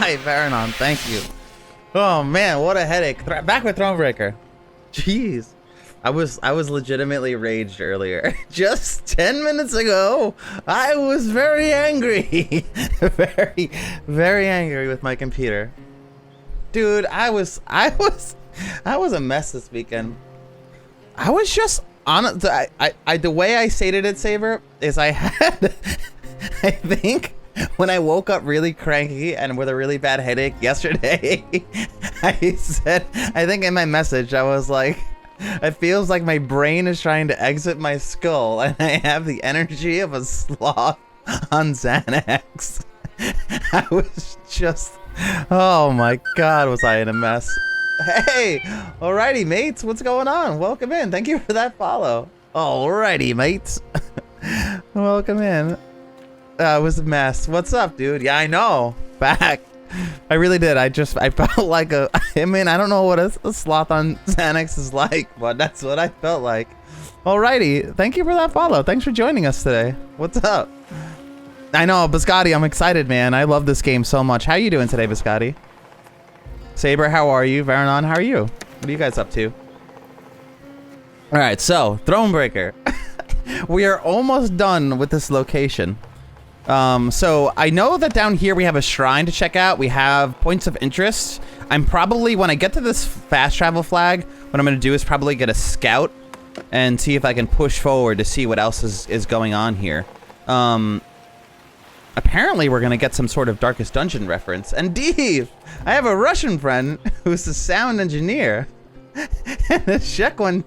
Hi, Varanon. Thank you. Oh man, what a headache. Back with Thronebreaker. Jeez. I was legitimately raged earlier. Just 10 minutes ago, I was very angry. very angry with my computer. Dude, I was a mess this weekend. I was just on the way I stated it, Saber, is I had I think when I woke up really cranky and with a really bad headache yesterday, I said, I think in my message, I was like, it feels like my brain is trying to exit my skull and I have the energy of a sloth on Xanax. I was just, oh my God, was I in a mess. Hey, alrighty, mates, what's going on? Welcome in. Thank you for that follow. Alrighty, mates. Welcome in. It was a mess. What's up, dude? Yeah, I know. Back. I really did. I felt like I mean, I don't know what a sloth on Xanax is like, but that's what I felt like. Alrighty. Thank you for that follow. Thanks for joining us today. What's up? I know, Biscotti, I'm excited, man. I love this game so much. How you doing today, Biscotti? Saber, how are you? Varanon, how are you? What are you guys up to? Alright, so, Thronebreaker. We are almost done with this location. So I know that down here we have a shrine to check out. We have points of interest. I'm probably, when I get to this fast travel flag, what I'm going to do is probably get a scout and see if I can push forward to see what else is going on here. Apparently we're going to get some sort of Darkest Dungeon reference. And Dave, I have a Russian friend who's a sound engineer. And a Czech one,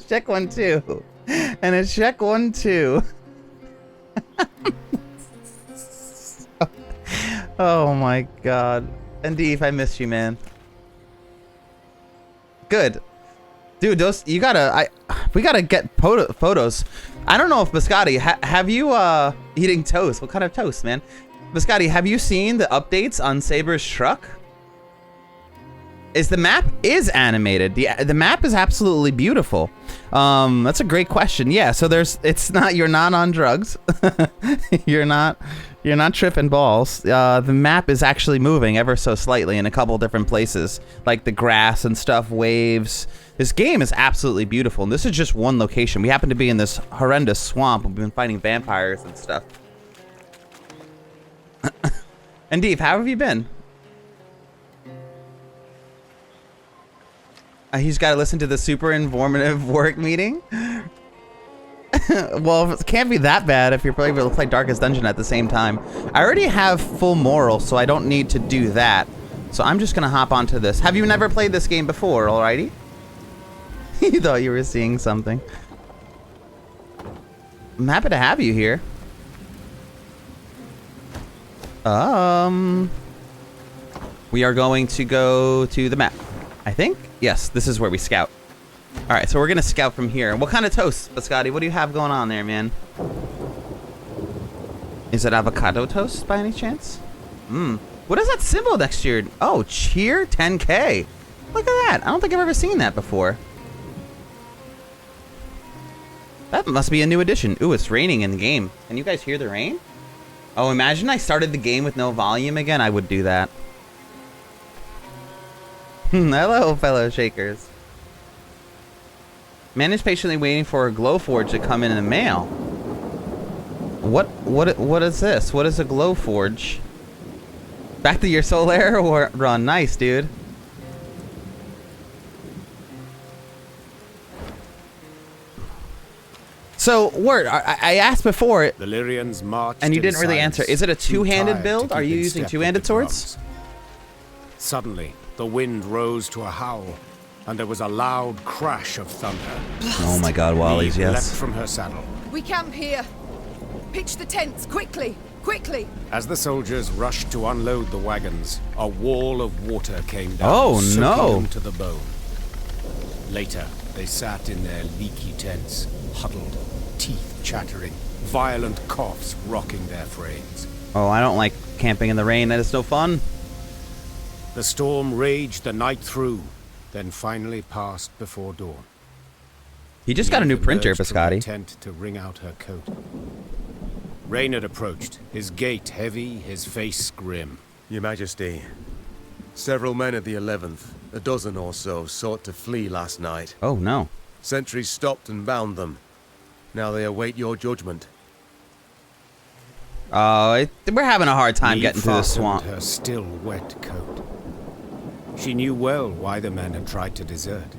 Czech one too. And a Czech one too. Oh my God. And Dave, I missed you, man. Good. Dude, those, we gotta get photos. I don't know if Biscotti, have you, eating toast? What kind of toast, man? Biscotti, have you seen the updates on Saber's truck? The map is animated. The map is absolutely beautiful. That's a great question. Yeah, so you're not on drugs. You're not tripping balls. The map is actually moving ever so slightly in a couple different places, like the grass and stuff, waves. This game is absolutely beautiful, and this is just one location. We happen to be in this horrendous swamp. We've been fighting vampires and stuff. And Dave, how have you been? He's got to listen to the super informative work meeting. Well, it can't be that bad if you're probably able to play Darkest Dungeon at the same time. I already have full moral, so I don't need to do that. So I'm just gonna hop onto this. Have you never played this game before? Alrighty. You thought you were seeing something. I'm happy to have you here. We are going to go to the map, I think. Yes, this is where we scout. All right, so we're gonna scout from here. What kind of toast, Biscotti? What do you have going on there, man? Is it avocado toast by any chance? What is that symbol next to your? Oh, cheer 10K. Look at that. I don't think I've ever seen that before. That must be a new addition. Ooh, it's raining in the game. Can you guys hear the rain? Oh, imagine I started the game with no volume again. I would do that. Hello, fellow shakers. Man is patiently waiting for a Glowforge to come in the mail. What is this? What is a Glowforge? Back to your Solaire or run. Nice, dude. So, Word, I asked before, the Lyrians marched and you didn't really answer. Is it a two-handed build? Are you using two-handed swords? Suddenly, the wind rose to a howl, and there was a loud crash of thunder. Blast. Oh my God, Wally's, yes. Leapt from her saddle. We camp here. Pitch the tents, quickly, quickly. As the soldiers rushed to unload the wagons, a wall of water came down, oh, soaking no. them to the bone. Later, they sat in their leaky tents, huddled, teeth chattering, violent coughs rocking their frames. Oh, I don't like camping in the rain. That is no fun. The storm raged the night through, then finally passed before dawn. He just got a new printer, Biscotti. Tent to wring out her coat. Rain had approached, his gait heavy, his face grim. Your Majesty, several men of the 11th, a dozen or so, sought to flee last night. Oh, no. Sentries stopped and bound them. Now they await your judgment. Oh, we're having a hard time Meve getting through the fastened swamp. her still wet coat. She knew well why the men had tried to desert.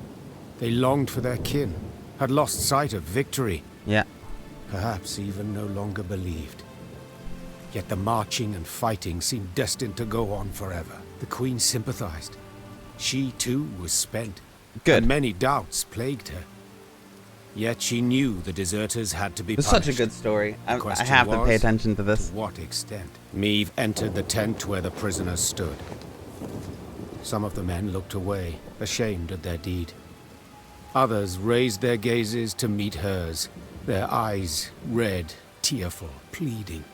They longed for their kin, had lost sight of victory, Yeah. perhaps even no longer believed. Yet the marching and fighting seemed destined to go on forever. The Queen sympathized. She, too, was spent. Good. And many doubts plagued her. Yet she knew the deserters had to be It's punished. such a good story. I question have to pay was, attention to this. To what extent? Meve entered the tent where the prisoners stood. Some of the men looked away, ashamed at their deed. Others raised their gazes to meet hers, their eyes red, tearful, pleading.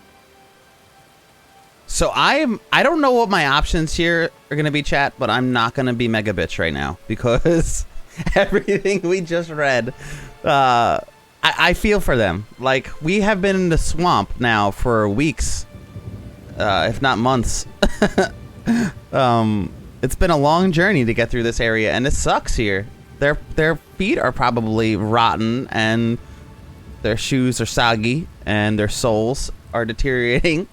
So I don't know what my options here are going to be, chat, but I'm not going to be mega bitch right now because everything we just read, I feel for them. Like, we have been in the swamp now for weeks, if not months. It's been a long journey to get through this area, and it sucks here. Their feet are probably rotten, and their shoes are soggy, and their souls are deteriorating,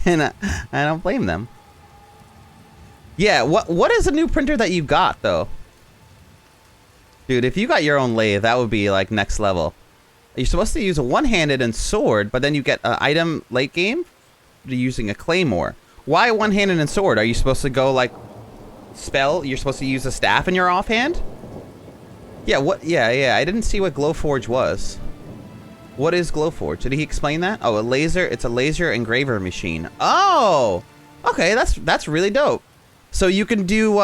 and I don't blame them. Yeah, what is a new printer that you got, though? Dude, if you got your own lathe, that would be, like, next level. You're supposed to use a one-handed and sword, but then you get an item late game using a claymore. Why one-handed and sword? Are you supposed to go, like, spell? You're supposed to use a staff in your offhand? Yeah, what? Yeah, I didn't see what Glowforge was. What is Glowforge? Did he explain that? Oh, a laser. It's a laser engraver machine. Oh! Okay, that's really dope. So you can do,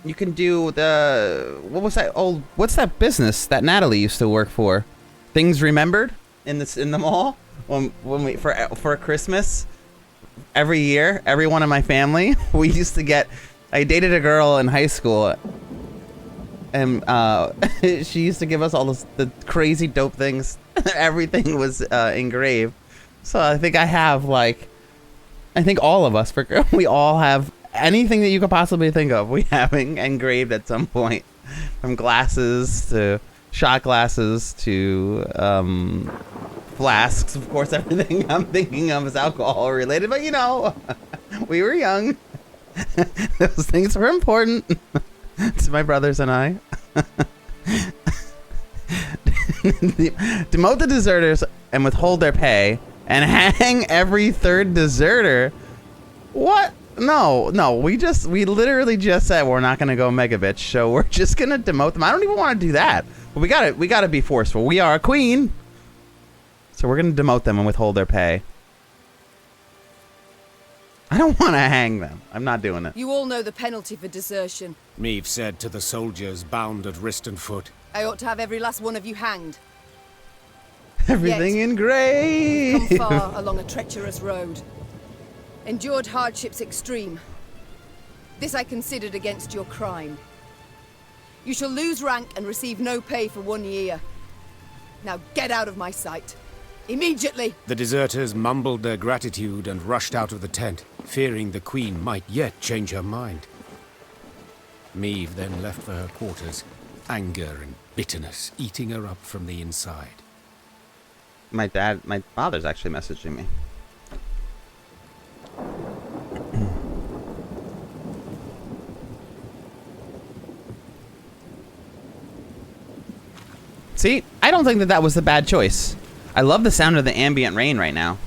you can do the, what was that old, what's that business that Natalie used to work for? Things Remembered in the mall? When we, for Christmas, every year, everyone in my family, we used to get, I dated a girl in high school, and she used to give us all the crazy dope things. Everything was engraved. So I think I have, like, I think all of us, we all have anything that you could possibly think of, we have engraved at some point. From glasses to shot glasses to flasks. Of course, everything I'm thinking of is alcohol related, but you know, we were young. Those things were important to my brothers and I. Demote the deserters and withhold their pay and hang every third deserter. What? No, we literally just said we're not gonna go mega bitch, so we're just gonna demote them. I don't even want to do that. But we gotta be forceful. We are a queen. So we're gonna demote them and withhold their pay. I don't want to hang them. I'm not doing it. You all know the penalty for desertion. Meve said to the soldiers bound at wrist and foot. I ought to have every last one of you hanged. Everything Yet, in grey. Come far along a treacherous road. Endured hardships extreme. This I considered against your crime. You shall lose rank and receive no pay for 1 year. Now get out of my sight. Immediately! The deserters mumbled their gratitude and rushed out of the tent, fearing the Queen might yet change her mind. Meve then left for her quarters, anger and bitterness eating her up from the inside. My father's actually messaging me. See, I don't think that was a bad choice. I love the sound of the ambient rain right now.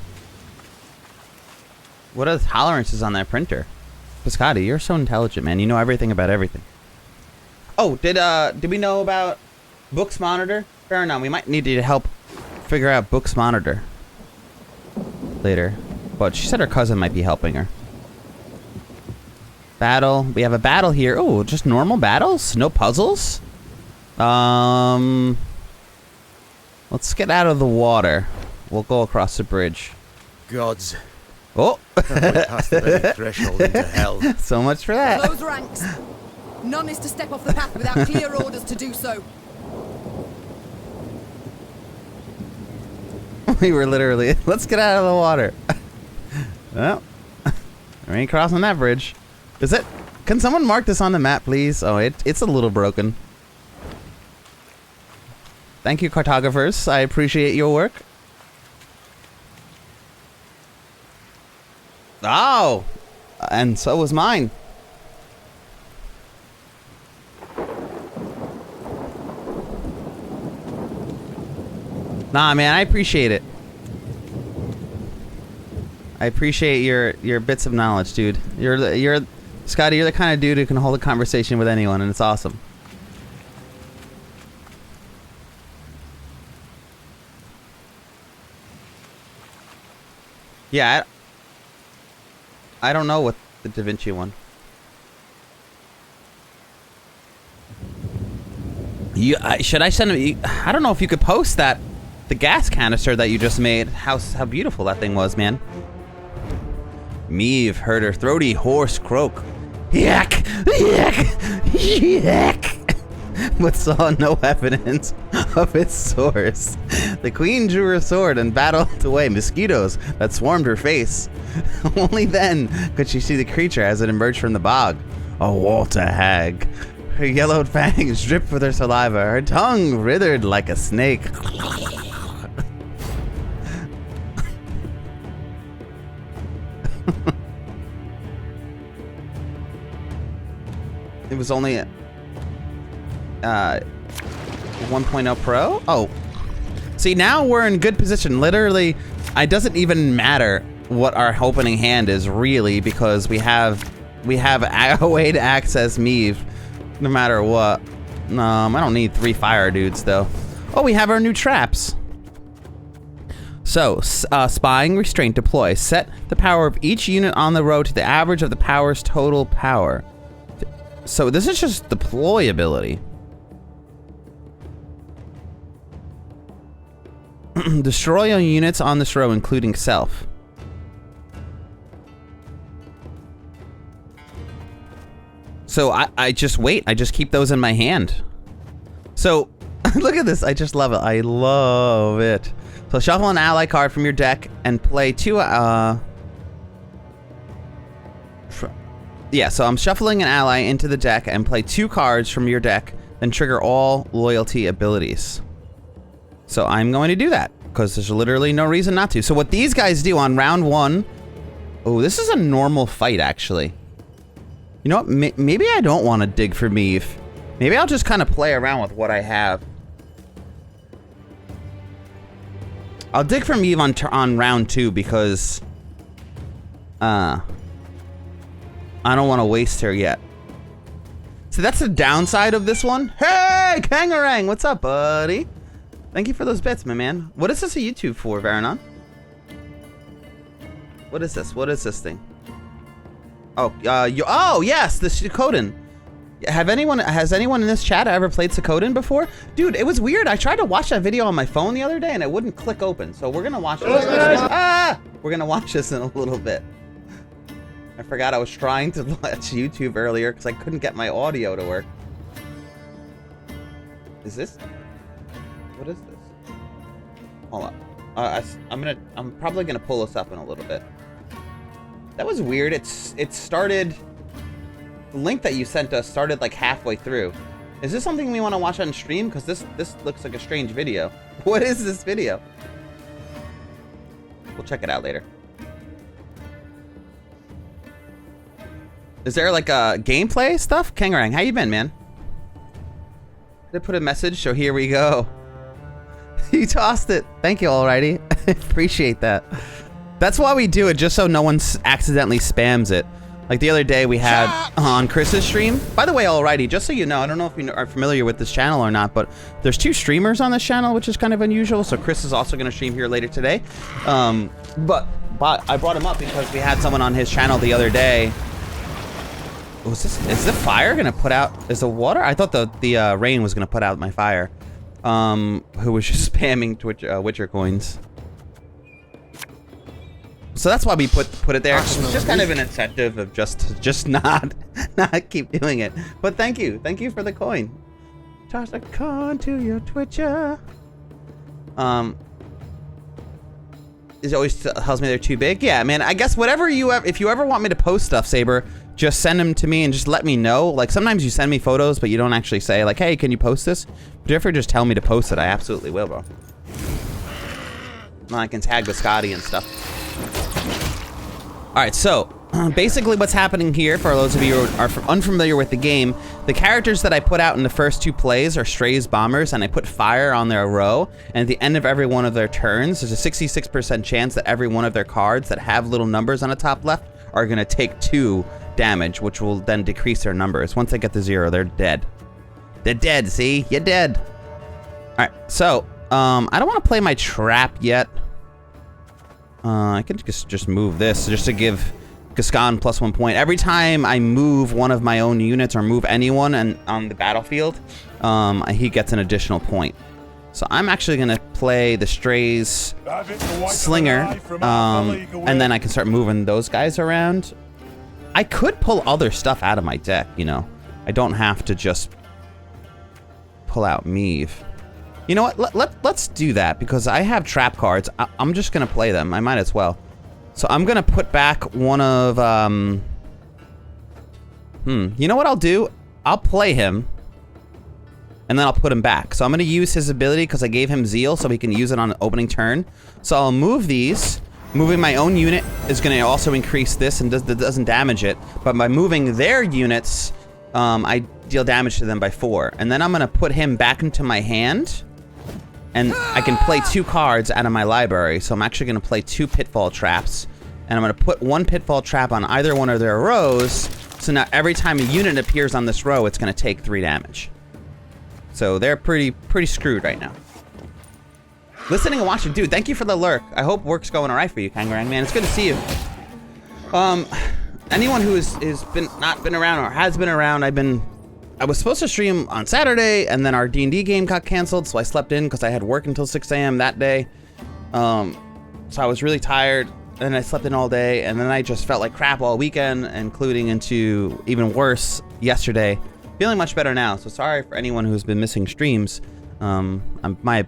What are the tolerances on that printer? Piscotti, you're so intelligent, man. You know everything about everything. Oh, did we know about Books Monitor? Fair enough. We might need you to help figure out Books Monitor later. But she said her cousin might be helping her. Battle. We have a battle here. Oh, just normal battles? No puzzles? Let's get out of the water. We'll go across the bridge. Gods. Oh! Have we passed the very threshold into hell? So much for that. Close ranks. None is to step off the path without clear orders to do so. We were literally, let's get out of the water. Well, We ain't crossing that bridge. Is it? Can someone mark this on the map, please? Oh, it's a little broken. Thank you, cartographers. I appreciate your work. Oh! And so was mine. Nah, man, I appreciate it. I appreciate your bits of knowledge, dude. You're Scotty, you're the kind of dude who can hold a conversation with anyone, and it's awesome. Yeah, I don't know what the Da Vinci one. Should I send him? I don't know if you could post that, the gas canister that you just made. How beautiful that thing was, man. Meve heard her throaty horse croak. Yak! Yak! Yak! But saw no evidence of its source. The queen drew her sword and battled away mosquitoes that swarmed her face. Only then could she see the creature as it emerged from the bog. A water hag. Her yellowed fangs dripped with her saliva, her tongue writhered like a snake. It was only 1.0 Pro? Oh. See, now we're in good position. Literally, it doesn't even matter what our opening hand is, really, because we have a way to access Meve no matter what. I don't need 3 fire dudes, though. Oh, we have our new traps. So, spying, restraint, deploy. Set the power of each unit on the row to the average of the power's total power. So this is just deployability. Destroy all units on this row, including self. So I just wait. I just keep those in my hand. So look at this. I just love it. I love it. So shuffle an ally card from your deck and play 2. Yeah, so I'm shuffling an ally into the deck and play 2 cards from your deck, then trigger all loyalty abilities. So I'm going to do that, because there's literally no reason not to. So what these guys do on round 1... Oh, this is a normal fight, actually. You know what? Maybe I don't want to dig for Meve. Maybe I'll just kind of play around with what I have. I'll dig for Meve on round 2, because... I don't want to waste her yet. So that's the downside of this one. Hey, Kangarang, what's up, buddy? Thank you for those bits, my man. What is this a YouTube for, Varanon? What is this? What is this thing? Oh, oh yes, the Suikoden. Has anyone in this chat ever played Suikoden before? Dude, it was weird. I tried to watch that video on my phone the other day and it wouldn't click open. So we're gonna watch this. We're gonna watch this in a little bit. I forgot I was trying to watch YouTube earlier because I couldn't get my audio to work. Is this? What is this? Hold on. I'm probably gonna pull this up in a little bit. That was weird. It started. The link that you sent us started like halfway through. Is this something we want to watch on stream? Because this looks like a strange video. What is this video? We'll check it out later. Is there like a gameplay stuff? Kangarang, how you been, man? Did I put a message? So here we go. You tossed it. Thank you, alrighty. I appreciate that. That's why we do it, just so no one accidentally spams it. Like the other day we had on Chris's stream. By the way, alrighty, just so you know, I don't know if you are familiar with this channel or not, but there's 2 streamers on this channel, which is kind of unusual. So Chris is also going to stream here later today. But I brought him up because we had someone on his channel the other day. Is the fire gonna put out? Is the water? I thought the rain was gonna put out my fire. Who was just spamming Twitch Witcher coins. So that's why we put it there. It's just kind of an incentive of just not keep doing it. But thank you for the coin. Toss a coin to your Twitcher. it always tells me they're too big. Yeah, man, I guess whatever if you ever want me to post stuff, Saber, just send them to me and just let me know. Like, sometimes you send me photos, but you don't actually say, like, hey, can you post this? But if you just tell me to post it, I absolutely will, bro. I can tag Biscotti and stuff. All right, so basically what's happening here, for those of you who are unfamiliar with the game, the characters that I put out in the first 2 plays are Strays Bombers, and I put fire on their row, and at the end of every one of their turns, there's a 66% chance that every one of their cards that have little numbers on the top left are going to take 2 damage, which will then decrease their numbers. Once they get to 0, they're dead. They're dead, see? You're dead. All right, so I don't want to play my trap yet. I can just move this just to give Gascon +1 point. Every time I move one of my own units or move anyone on the battlefield, he gets an additional point. So I'm actually going to play the Strays Slinger, and then I can start moving those guys around. I could pull other stuff out of my deck, you know. I don't have to just pull out Meve. You know what? Let's do that, because I have trap cards. I'm just going to play them. I might as well. So I'm going to put back one of... You know what I'll do? I'll play him, and then I'll put him back. So I'm going to use his ability, because I gave him Zeal, so he can use it on an opening turn. So I'll move these. Moving my own unit is going to also increase this, and doesn't damage it. But by moving their units, I deal damage to them by 4. And then I'm going to put him back into my hand. And I can play 2 cards out of my library, so I'm actually going to play 2 Pitfall Traps. And I'm going to put 1 Pitfall Trap on either one of their rows, so now every time a unit appears on this row, it's going to take 3 damage. So they're pretty screwed right now. Listening and watching. Dude, thank you for the lurk. I hope work's going alright for you, Kangarang, man. It's good to see you. Anyone who is not been around or has been around, I was supposed to stream on Saturday, and then our D&D game got canceled, so I slept in because I had work until 6 a.m. that day. So I was really tired, and I slept in all day, and then I just felt like crap all weekend, including into even worse yesterday. Feeling much better now, so sorry for anyone who's been missing streams. My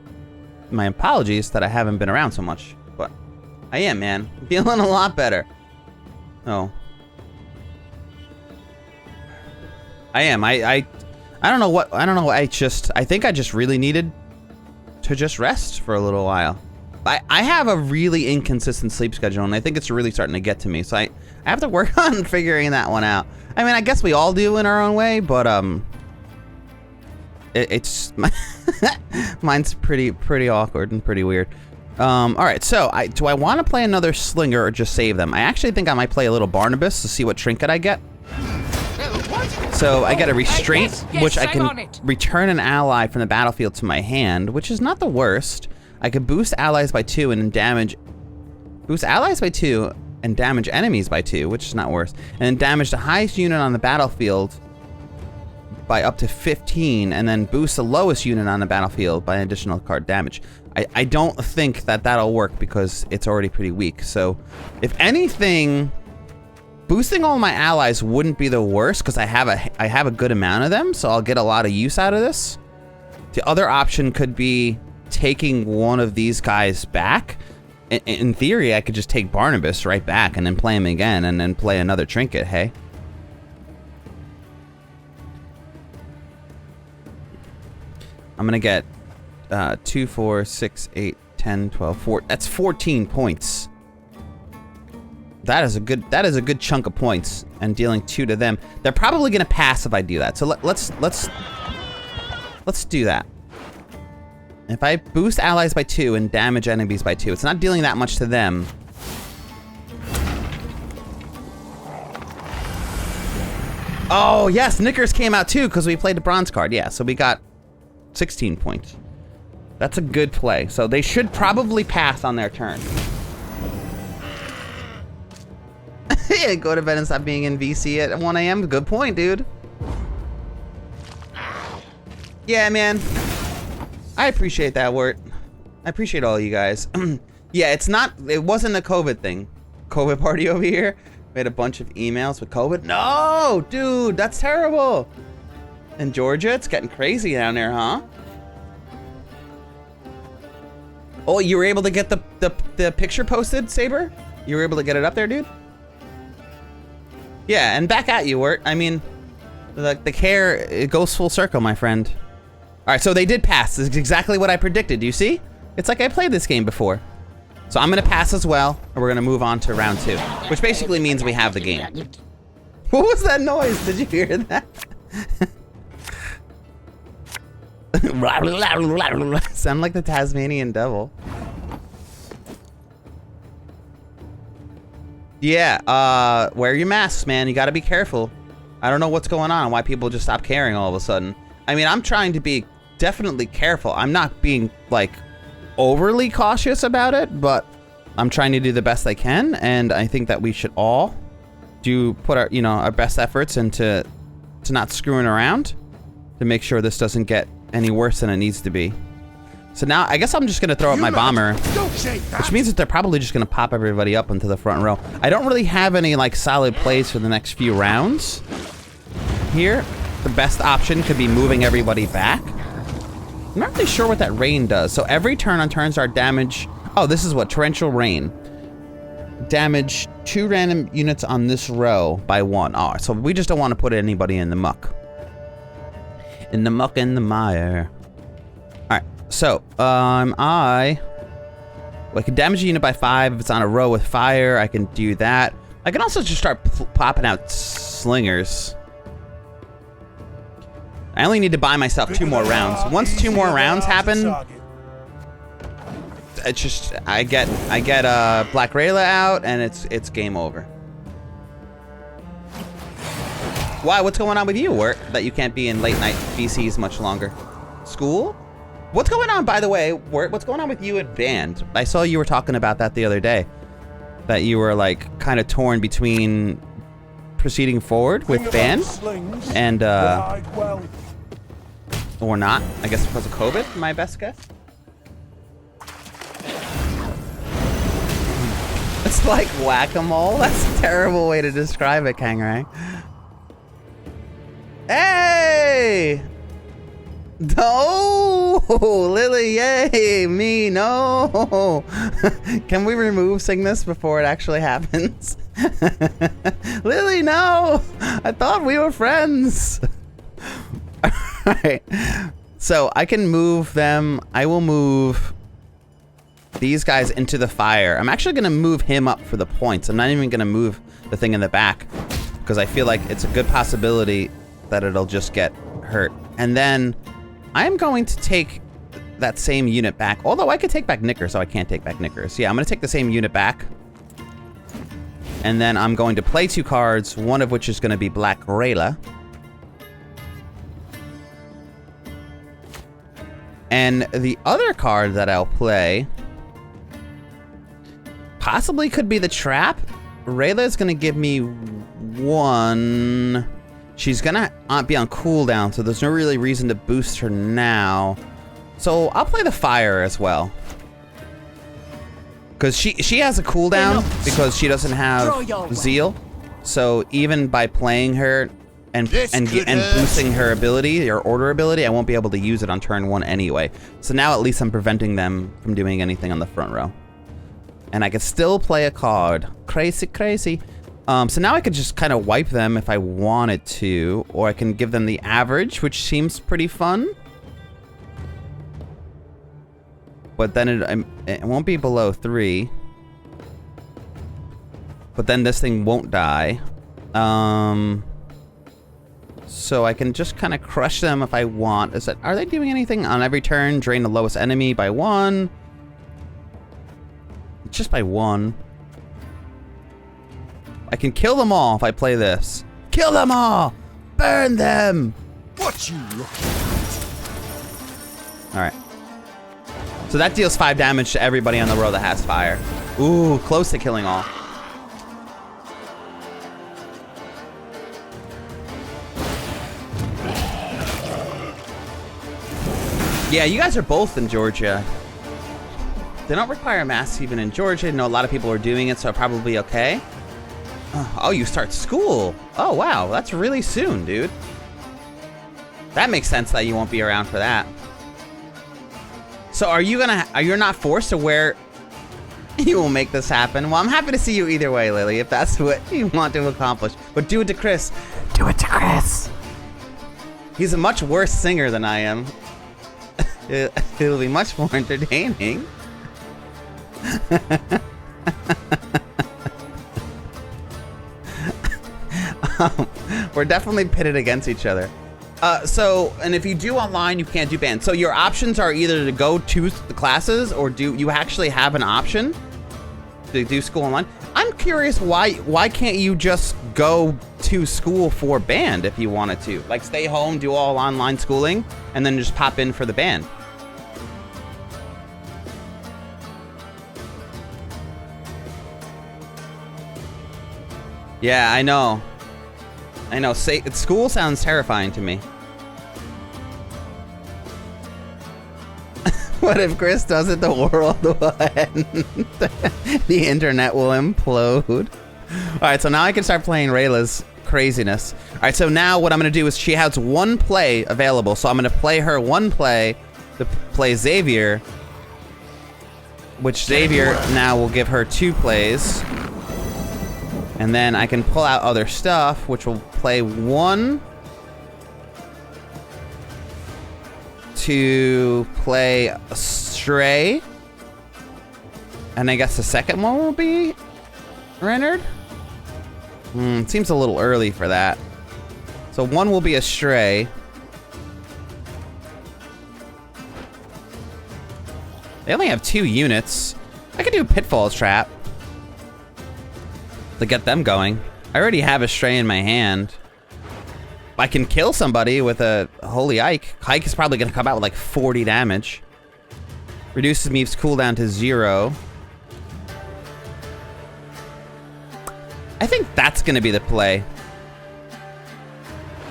apologies that I haven't been around so much, but I am, man. I'm feeling a lot better. Oh. I am. I don't know what. I think I just really needed to just rest for a little while. I have a really inconsistent sleep schedule, and I think it's really starting to get to me. So I have to work on figuring that one out. I mean, I guess we all do in our own way, but it's mine's pretty awkward and pretty weird. All right. So do I want to play another Slinger or just save them? I actually think I might play a little Barnabas to see what trinket I get. So I get a restraint, which I can return an ally from the battlefield to my hand, which is not the worst. I could boost allies by 2 and boost allies by 2 and damage enemies by 2, which is not worse. And then damage the highest unit on the battlefield by up to 15, and then boost the lowest unit on the battlefield by an additional card damage. I don't think that'll work because it's already pretty weak. So if anything, boosting all my allies wouldn't be the worst, because I have a good amount of them, so I'll get a lot of use out of this. The other option could be taking one of these guys back. In theory, I could just take Barnabas right back and then play him again and then play another trinket, hey? I'm gonna get 2, 4, 6, 8, 10, 12, 14. That's 14 points. That is a good chunk of points, and dealing 2 to them. They're probably gonna pass if I do that. So let's do that. If I boost allies by 2 and damage enemies by 2, it's not dealing that much to them. Oh yes, Knickers came out too because we played the bronze card. Yeah, so we got 16 points. That's a good play. So they should probably pass on their turn. Yeah, go to bed and stop being in VC at 1 a.m. Good point, dude. Yeah, man. I appreciate that, Wirt. I appreciate all you guys. Yeah, it wasn't a COVID thing. COVID party over here. We had a bunch of emails with COVID. No, dude, that's terrible. In Georgia, it's getting crazy down there, huh? Oh, you were able to get the picture posted, Saber? You were able to get it up there, dude? Yeah, and back at you, Wirt. I mean, the care, it goes full circle, my friend. All right, so they did pass. This is exactly what I predicted. Do you see? It's like I played this game before. So I'm gonna pass as well, and we're gonna move on to round 2, which basically means we have the game. What was that noise? Did you hear that? Sound like the Tasmanian devil. Yeah, wear your masks, man. You gotta be careful. I don't know what's going on, why people just stop caring all of a sudden. I mean, I'm trying to be definitely careful. I'm not being, like, overly cautious about it, but I'm trying to do the best I can, and I think that we should all put our, you know, our best efforts into not screwing around to make sure this doesn't get any worse than it needs to be. So now, I guess I'm just gonna throw up my bomber, which means that they're probably just gonna pop everybody up into the front row. I don't really have any, like, solid plays for the next few rounds here. The best option could be moving everybody back. I'm not really sure what that rain does. So every turn on turns our damage. Oh, this is what torrential rain. Damage 2 random units on this row by 1. Oh, so we just don't want to put anybody in the muck. In the muck and the mire. All right. So I can damage a unit by 5 if it's on a row with fire. I can do that. I can also just start popping out slingers. I only need to buy myself 2 more rounds. Once 2 more rounds happen, it's just I get Black Rayla out and it's game over. Why? What's going on with you, Wirt? That you can't be in late night VCs much longer? School? What's going on, by the way, Wirt? What's going on with you at band? I saw you were talking about that the other day. That you were like kind of torn between proceeding forward with band and or not. I guess because of COVID, my best guess. It's like whack-a-mole. That's a terrible way to describe it, Kangarang. Hey! No! Lily, yay! Me, no! Can we remove Cygnus before it actually happens? Lily, no! I thought we were friends! Alright. So I can move them. I will move these guys into the fire. I'm actually going to move him up for the points. I'm not even going to move the thing in the back because I feel like it's a good possibility that it'll just get hurt. And then I'm going to take that same unit back. Although I could take back Knickers, so I can't take back Knickers. Yeah, I'm going to take the same unit back. And then I'm going to play 2 cards, one of which is going to be Black Rayla. And the other card that I'll play possibly could be the Trap. Rayla is going to give me 1. She's going to be on cooldown, so there's no really reason to boost her now. So I'll play the Fire as well. Because she has a cooldown because she doesn't have Zeal. So even by playing her and boosting her ability, or order ability, I won't be able to use it on turn 1 anyway. So now at least I'm preventing them from doing anything on the front row. And I can still play a card. Crazy, crazy. So now I could just kind of wipe them if I wanted to, or I can give them the average, which seems pretty fun. But then it won't be below 3. But then this thing won't die. So I can just kind of crush them if I want. Are they doing anything on every turn? Drain the lowest enemy by 1. Just by 1. I can kill them all if I play this. Kill them all! Burn them! What you look? Alright. So that deals 5 damage to everybody on the row that has fire. Ooh, close to killing all. Yeah, you guys are both in Georgia. They don't require masks even in Georgia. I know a lot of people are doing it, so probably okay. Oh, you start school. Oh, wow. That's really soon, dude. That makes sense that you won't be around for that. So are you not forced to wear? You will make this happen. Well, I'm happy to see you either way, Lily, if that's what you want to accomplish. But do it to Chris. Do it to Chris. He's a much worse singer than I am. It'll be much more entertaining. We're definitely pitted against each other. And if you do online, you can't do band. So your options are either to go to the classes or do you actually have an option to do school online? I'm curious why can't you just go to school for band if you wanted to? Like stay home, do all online schooling, and then just pop in for the band. Yeah, I know. School sounds terrifying to me. What if Chris does it, the world will end? The internet will implode. Alright, so now I can start playing Rayla's craziness. Alright, so now what I'm going to do is she has one play available. So I'm going to play her one play to play Xavier. Which Xavier now will give her 2 plays. And then I can pull out other stuff, which will play 1 to play Stray. And I guess the second one will be rendered. Seems a little early for that. So 1 will be a Stray. They only have 2 units. I could do Pitfall's Trap to get them going. I already have a Stray in my hand. I can kill somebody with a Holy Ike. Ike is probably going to come out with like 40 damage. Reduces Meve's cooldown to 0. I think that's going to be the play.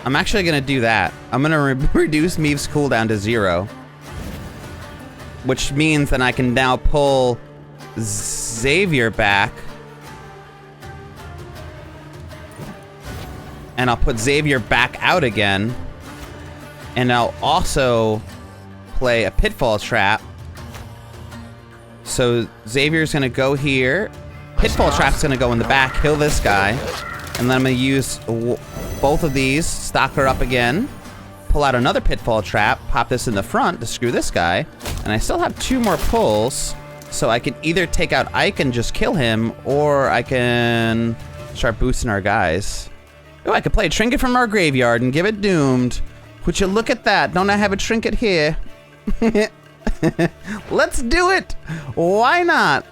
I'm actually going to do that. I'm going to reduce Meve's cooldown to 0. Which means that I can now pull Xavier back. And I'll put Xavier back out again. And I'll also play a Pitfall Trap. So Xavier's gonna go here. Pitfall Trap's gonna go in the back, kill this guy. And then I'm gonna use both of these, stock her up again. Pull out another Pitfall Trap, pop this in the front to screw this guy. And I still have 2 more pulls. So I can either take out Ike and just kill him, or I can start boosting our guys. Oh, I could play a trinket from our graveyard and give it doomed. Would you look at that? Don't I have a trinket here? Let's do it. Why not?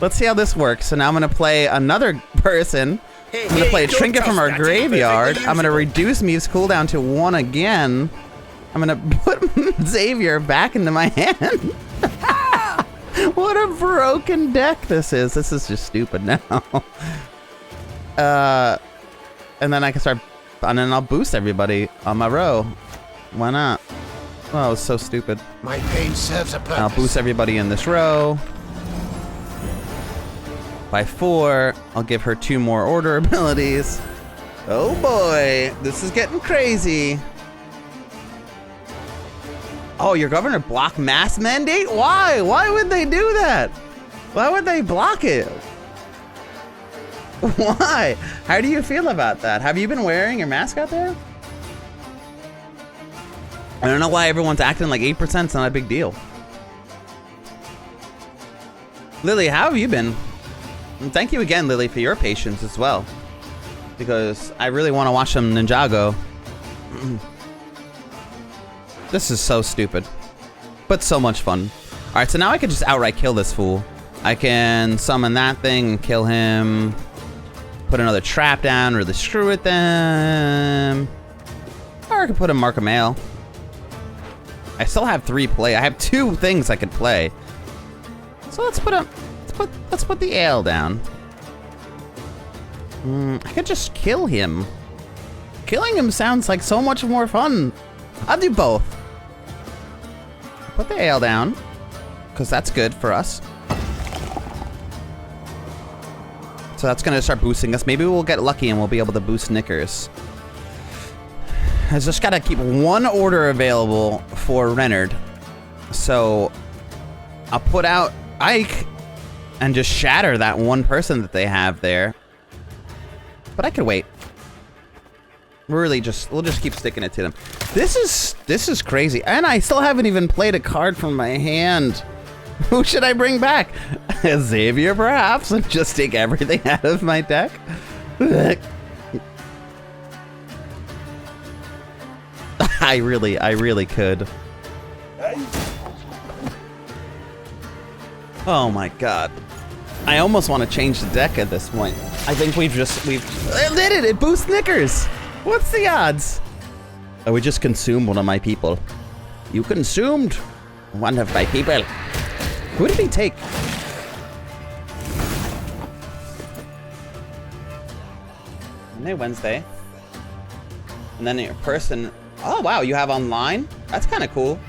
Let's see how this works. So now I'm going to play another person. I'm going to play a trinket from our graveyard. I'm going to reduce Meve's cooldown to 1 again. I'm going to put Xavier back into my hand. What a broken deck this is. This is just stupid now. And then I can start, and then I'll boost everybody on my row. Why not? Oh, it was so stupid. My pain serves a purpose. I'll boost everybody in this row. By 4, I'll give her 2 more order abilities. Oh boy, this is getting crazy. Oh, your governor blocked mass mandate? Why? Why would they do that? Why would they block it? Why? How do you feel about that? Have you been wearing your mask out there? I don't know why everyone's acting like 8%. It's not a big deal. Lily, how have you been? And thank you again, Lily, for your patience as well. Because I really want to watch some Ninjago. This is so stupid. But so much fun. Alright, so now I can just outright kill this fool. I can summon that thing and kill him. Put another trap down, really screw with them. Or I could put a Mark of Mail. I still have 3 play. I have 2 things I could play. So let's put the ale down. I could just kill him. Killing him sounds like so much more fun. I'll do both. Put the ale down, because that's good for us. So that's going to start boosting us. Maybe we'll get lucky and we'll be able to boost Knickers. I just got to keep 1 order available for Renard. So I'll put out Ike and just shatter that one person that they have there. But I could wait. We'll just keep sticking it to them. This is crazy. And I still haven't even played a card from my hand. Who should I bring back? Xavier, perhaps, and just take everything out of my deck? I really could. Oh my god. I almost want to change the deck at this point. I think we've it did it! It boosts Knickers! What's the odds? Oh, we just consumed one of my people. You consumed one of my people. Who did he take? Monday, Wednesday. And then your person... Oh, wow, you have online? That's kind of cool.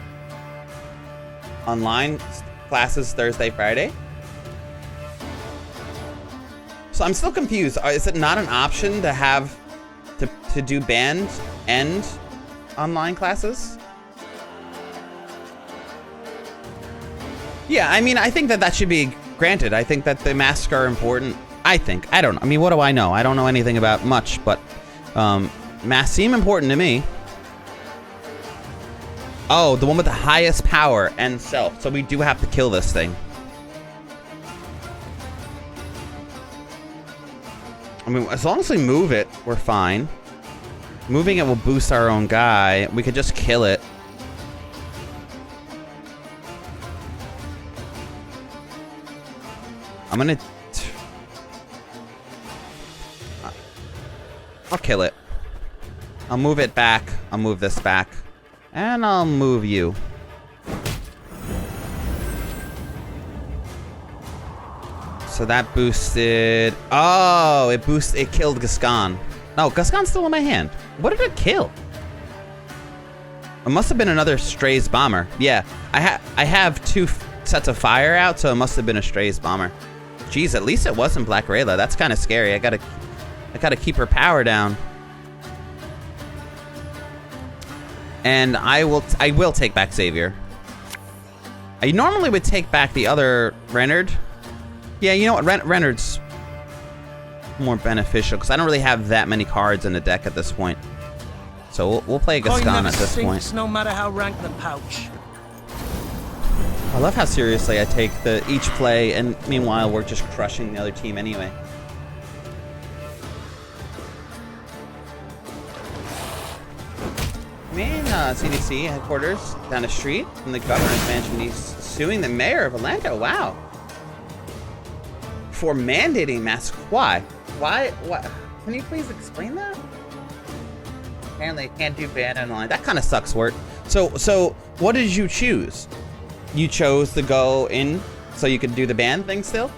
Online classes Thursday, Friday. So I'm still confused. Is it not an option to have... to do band and online classes? Yeah, I mean, I think that should be granted. I think that the masks are important. I think. I don't know. I mean, what do I know? I don't know anything about much, but masks seem important to me. Oh, the one with the highest power and self. So we do have to kill this thing. I mean, as long as we move it, we're fine. Moving it will boost our own guy. We could just kill it. I'm gonna... I'll kill it. I'll move it back. I'll move this back. And I'll move you. So that boosted... Oh, it killed Gascon. No, Gascon's still in my hand. What did it kill? It must have been another Strays bomber. Yeah, I have two sets of fire out, so it must have been a Strays bomber. Jeez, at least it wasn't Black Rayla. That's kind of scary. I gotta keep her power down. And I will take back Xavier. I normally would take back the other Renard. Yeah, you know what? Renard's more beneficial because I don't really have that many cards in the deck at this point. So we'll play Gascon at this point. No matter how rank the pouch. I love how seriously I take each play, and meanwhile we're just crushing the other team anyway. Man, CDC headquarters down the street from the governor's mansion. He's suing the mayor of Atlanta. Wow. For mandating masks. Why? Why? What? Can you please explain that? Apparently, can't do ban online. That kind of sucks, Wirt. So what did you choose? You chose to go in so you could do the ban thing still?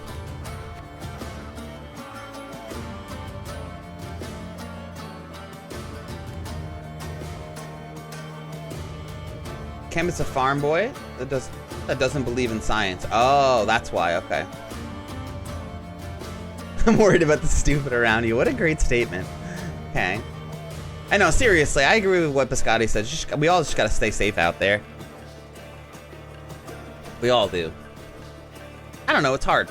Kemit's a farm boy that doesn't believe in science. Oh, that's why. Okay. I'm worried about the stupid around you. What a great statement. Okay. I know, seriously, I agree with what Biscotti says. We all just gotta stay safe out there. We all do. I don't know, it's hard.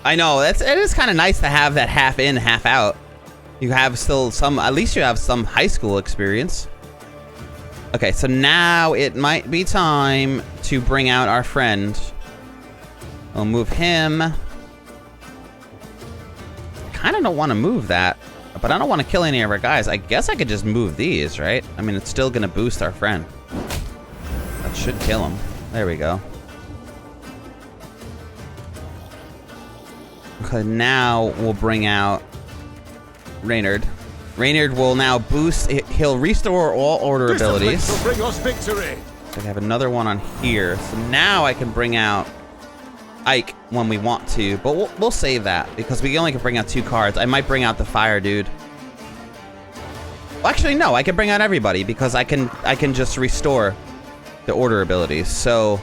I know, it is kind of nice to have that half in, half out. You have still some, at least you have some high school experience. Okay, so now it might be time to bring out our friend. We'll move him. Kind of don't want to move that, but I don't want to kill any of our guys. I guess I could just move these, right? I mean, it's still going to boost our friend. That should kill him. There we go. Okay, now we'll bring out Reynard. Reynard will now boost. He'll restore all order abilities. Will bring us victory. So I have another one on here. So now I can bring out Ike when we want to, but we'll save that because we only can bring out 2 cards. I might bring out the fire dude. Well, actually, no. I can bring out everybody because I can just restore the order abilities. So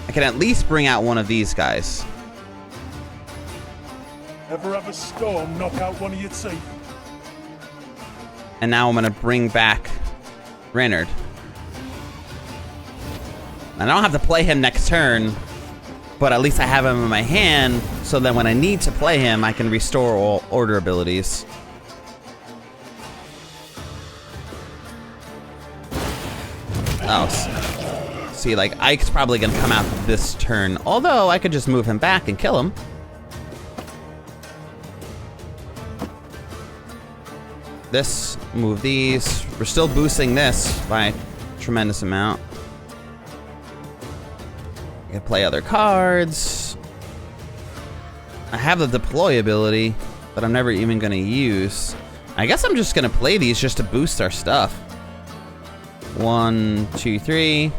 I can at least bring out one of these guys. Ever have a storm knock out one of your teeth? And now I'm gonna bring back Reynard. And I don't have to play him next turn, but at least I have him in my hand, so that when I need to play him, I can restore all order abilities. Oh, see, like, Ike's probably gonna come out this turn, although I could just move him back and kill him. This, move these. We're still boosting this by a tremendous amount. I can play other cards. I have the deploy ability, but I'm never even gonna use. I guess I'm just gonna play these just to boost our stuff. 1, 2, 3.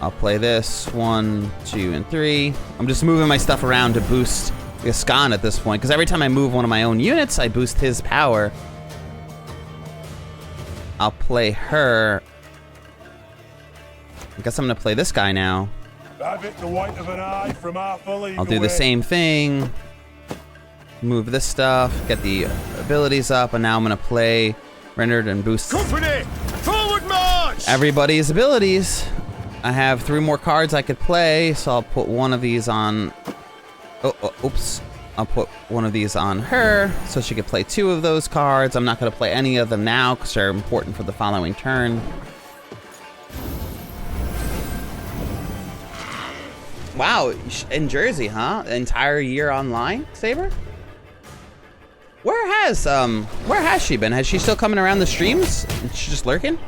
I'll play this. 1, 2, and 3. I'm just moving my stuff around to boost Gascon at this point, because every time I move one of my own units, I boost his power. I'll play her. I guess I'm gonna play this guy now. I'll do the same thing. Move this stuff, get the abilities up, and now I'm gonna play Rendered and boost Company, forward march! Everybody's abilities. I have 3 more cards I could play, so I'll put one of these on. Oops. I'll put one of these on her, so she could play 2 of those cards. I'm not gonna play any of them now, because they're important for the following turn. Wow, in Jersey, huh? Entire year online, Saber? Where has she been? Has she still coming around the streams? Is she just lurking?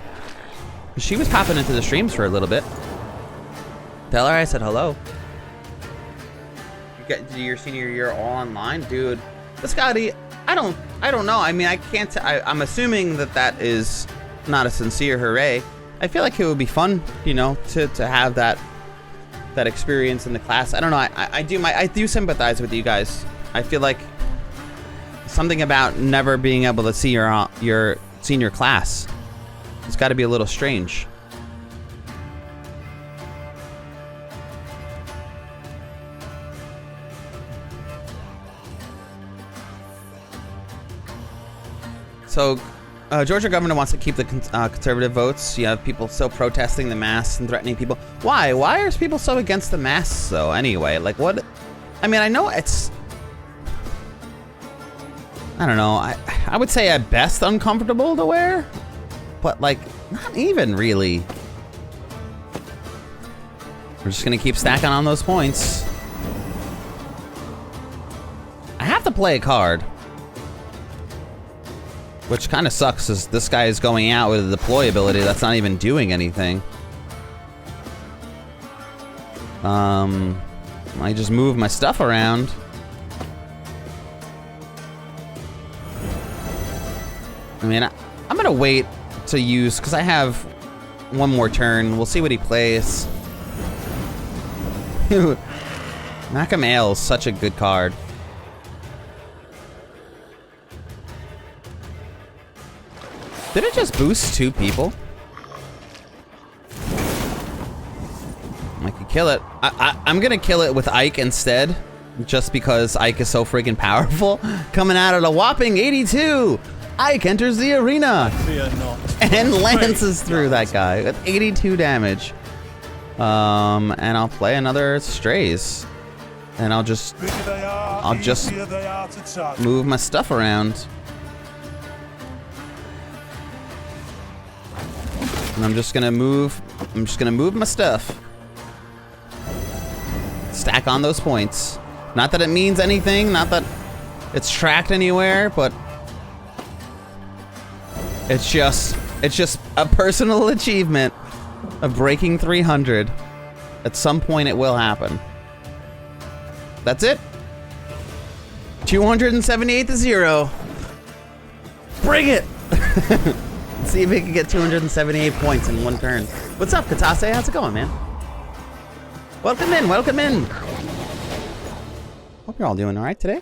She was popping into the streams for a little bit. Tell her I said hello. You got your senior year all online, dude. Scotty, I don't know. I mean, I can't. I'm assuming that is not a sincere hooray. I feel like it would be fun, you know, to have that experience in the class. I don't know. I do sympathize with you guys. I feel like something about never being able to see your senior class. It's got to be a little strange. So, Georgia governor wants to keep the conservative votes. You have people still protesting the masks and threatening people. Why? Why are people so against the masks, though, anyway? Like, what? I mean, I know it's... I don't know. I would say at best uncomfortable to wear, but, like, not even really. We're just going to keep stacking on those points. I have to play a card. Which kind of sucks, because this guy is going out with a deploy ability that's not even doing anything. I just move my stuff around. I mean, I'm gonna wait to use, because I have one more turn. We'll see what he plays. MacLeod is such a good card. Did it just boost 2 people? I could kill it. I'm gonna kill it with Ike instead, just because Ike is so freaking powerful. Coming out at a whopping 82! Ike enters the arena! Fear not. And lances through that guy with 82 damage. And I'll play another Strays. And I'll just move my stuff around. And I'm just gonna move my stuff. Stack on those points. Not that it means anything, not that it's tracked anywhere, but it's just a personal achievement of breaking 300. At some point it will happen. That's it. 278 to 0. Bring it! Let's see if we can get 278 points in one turn. What's up, Katase? How's it going, man? Welcome in, welcome in. Hope you're all doing all right today.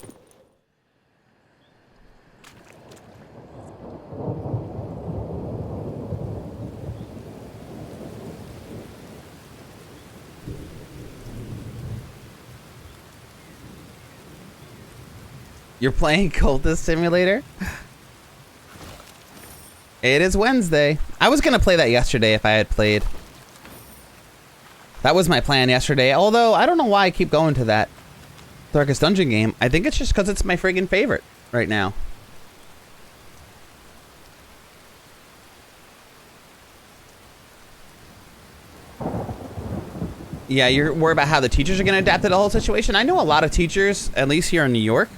You're playing Cultist Simulator? It is Wednesday. I was gonna play that yesterday if I had played. That was my plan yesterday, although I don't know why I keep going to that Darkest Dungeon game. I think it's just because it's my friggin' favorite right now. Yeah, you're worried about how the teachers are going to adapt to the whole situation. I know a lot of teachers, at least here in New York,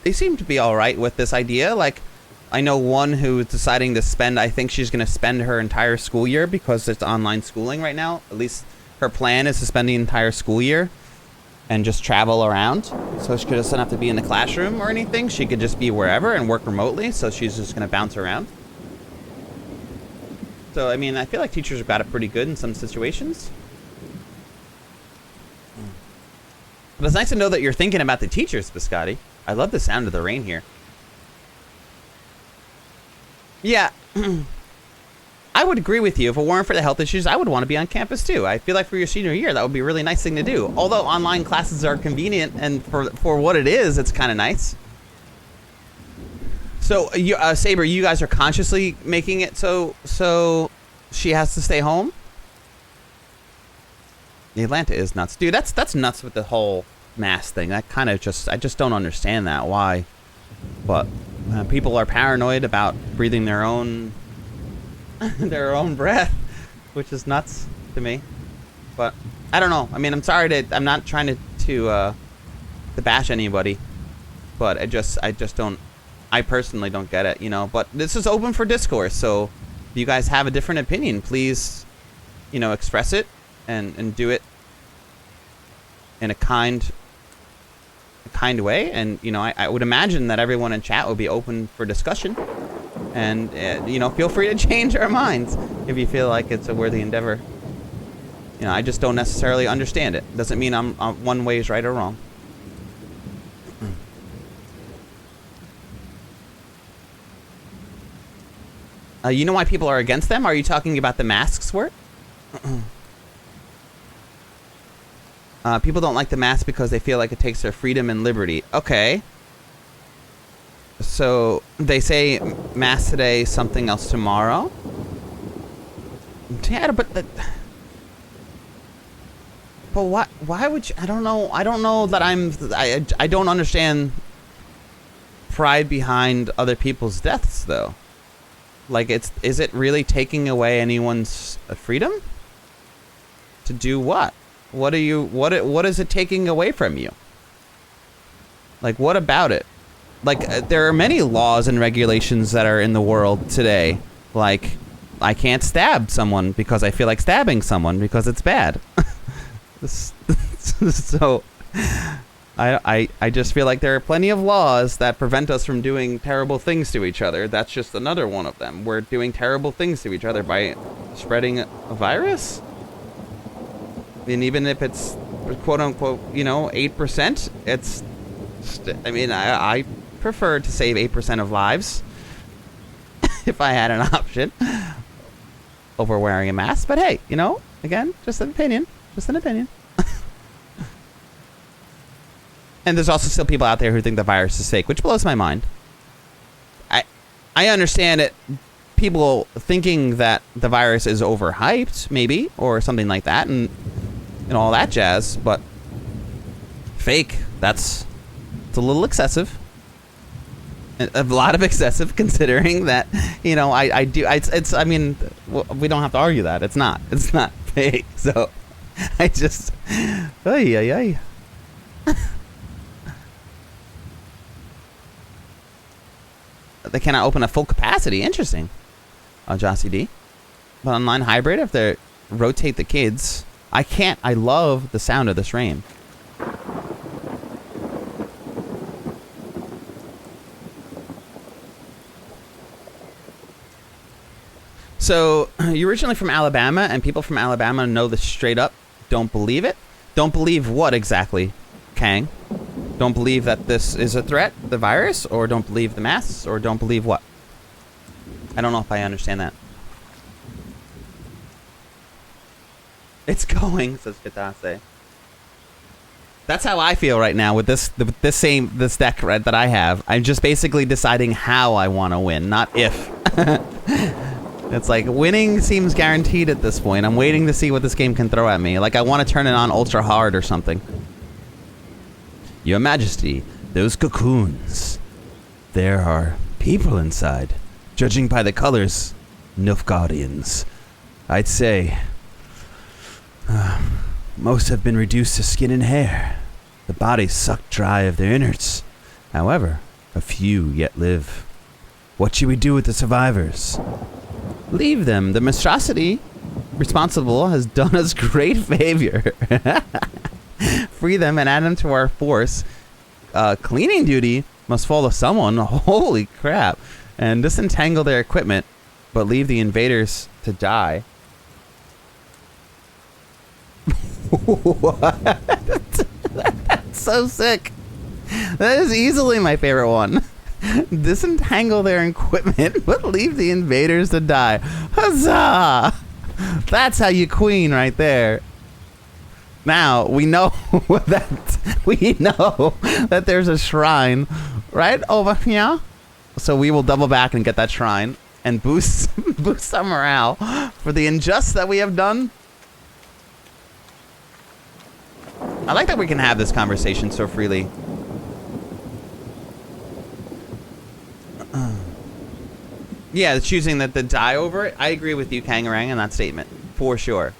they seem to be all right with this idea. Like, I know one who is deciding to spend, I think she's going to spend her entire school year because it's online schooling right now. At least her plan is to spend the entire school year and just travel around. So she doesn't have to be in the classroom or anything. She could just be wherever and work remotely. So she's just going to bounce around. So, I mean, I feel like teachers have got it pretty good in some situations. But it's nice to know that you're thinking about the teachers, Biscotti. I love the sound of the rain here. Yeah. I would agree with you. If it weren't for the health issues, I would want to be on campus too. I feel like for your senior year, that would be a really nice thing to do. Although online classes are convenient, and for what it is, it's kind of nice. So, Saber, you guys are consciously making it so she has to stay home? The Atlanta is nuts. Dude, that's nuts with the whole mask thing. That kind of I just don't understand that. Why? But people are paranoid about breathing their own breath, which is nuts to me. But I don't know. I mean, I'm not trying to bash anybody, but I just don't. I personally don't get it, you know. But this is open for discourse, so if you guys have a different opinion, please, you know, express it. And do it in a kind way, and you know, I would imagine that everyone in chat would be open for discussion, and you know, feel free to change our minds if you feel like it's a worthy endeavor. You know, I just don't necessarily understand it. Doesn't mean I'm one way is right or wrong. You know why people are against them? Are you talking about the masks work? People don't like the mask because they feel like it takes their freedom and liberty. Okay. So they say mask today, something else tomorrow. Yeah, but what? Why would you? I don't know. I don't know that I don't understand pride behind other people's deaths, though. Like, is it really taking away anyone's freedom? To do what? What is it taking away from you? Like, what about it? Like, there are many laws and regulations that are in the world today. Like, I can't stab someone because I feel like stabbing someone because it's bad. So, I just feel like there are plenty of laws that prevent us from doing terrible things to each other. That's just another one of them. We're doing terrible things to each other by spreading a virus. And even if it's quote unquote, you know, 8%, it's, I mean, I prefer to save 8% of lives if I had an option over wearing a mask. But hey, you know, again, just an opinion. Just an opinion. And there's also still people out there who think the virus is fake, which blows my mind. I understand it. People thinking that the virus is overhyped, maybe, or something like that, and all that jazz, but fake, it's a little excessive. A lot of excessive, considering that, you know, I mean, we don't have to argue that. It's not fake, so I just, ay. They cannot open at full capacity. Interesting. Jossie D. But online hybrid, if they rotate the kids, I can't. I love the sound of this rain. So, you're originally from Alabama, and people from Alabama know this straight up. Don't believe it. Don't believe what exactly, Kang? Don't believe that this is a threat, the virus, or don't believe the masks, or don't believe what? I don't know if I understand that. It's going, says Kitase. That's how I feel right now with this deck right, that I have. I'm just basically deciding how I want to win, not if. It's like winning seems guaranteed at this point. I'm waiting to see what this game can throw at me. Like I want to turn it on ultra hard or something. Your Majesty, those cocoons. There are people inside. Judging by the colors, Nilfgaardians. I'd say most have been reduced to skin and hair. The bodies sucked dry of their innards. However, a few yet live. What should we do with the survivors? Leave them. The monstrosity responsible has done us great favor. Free them and add them to our force. Cleaning duty must fall to someone. Holy crap. And disentangle their equipment, but leave the invaders to die. What? That's so sick. That is easily my favorite one. Disentangle their equipment, but leave the invaders to die. Huzzah! That's how you queen right there. Now we know that there's a shrine right over here. So we will double back and get that shrine and boost our morale for the injustice that we have done. I like that we can have this conversation so freely. Yeah, choosing that the die over it. I agree with you, Kangarang, in that statement. For sure.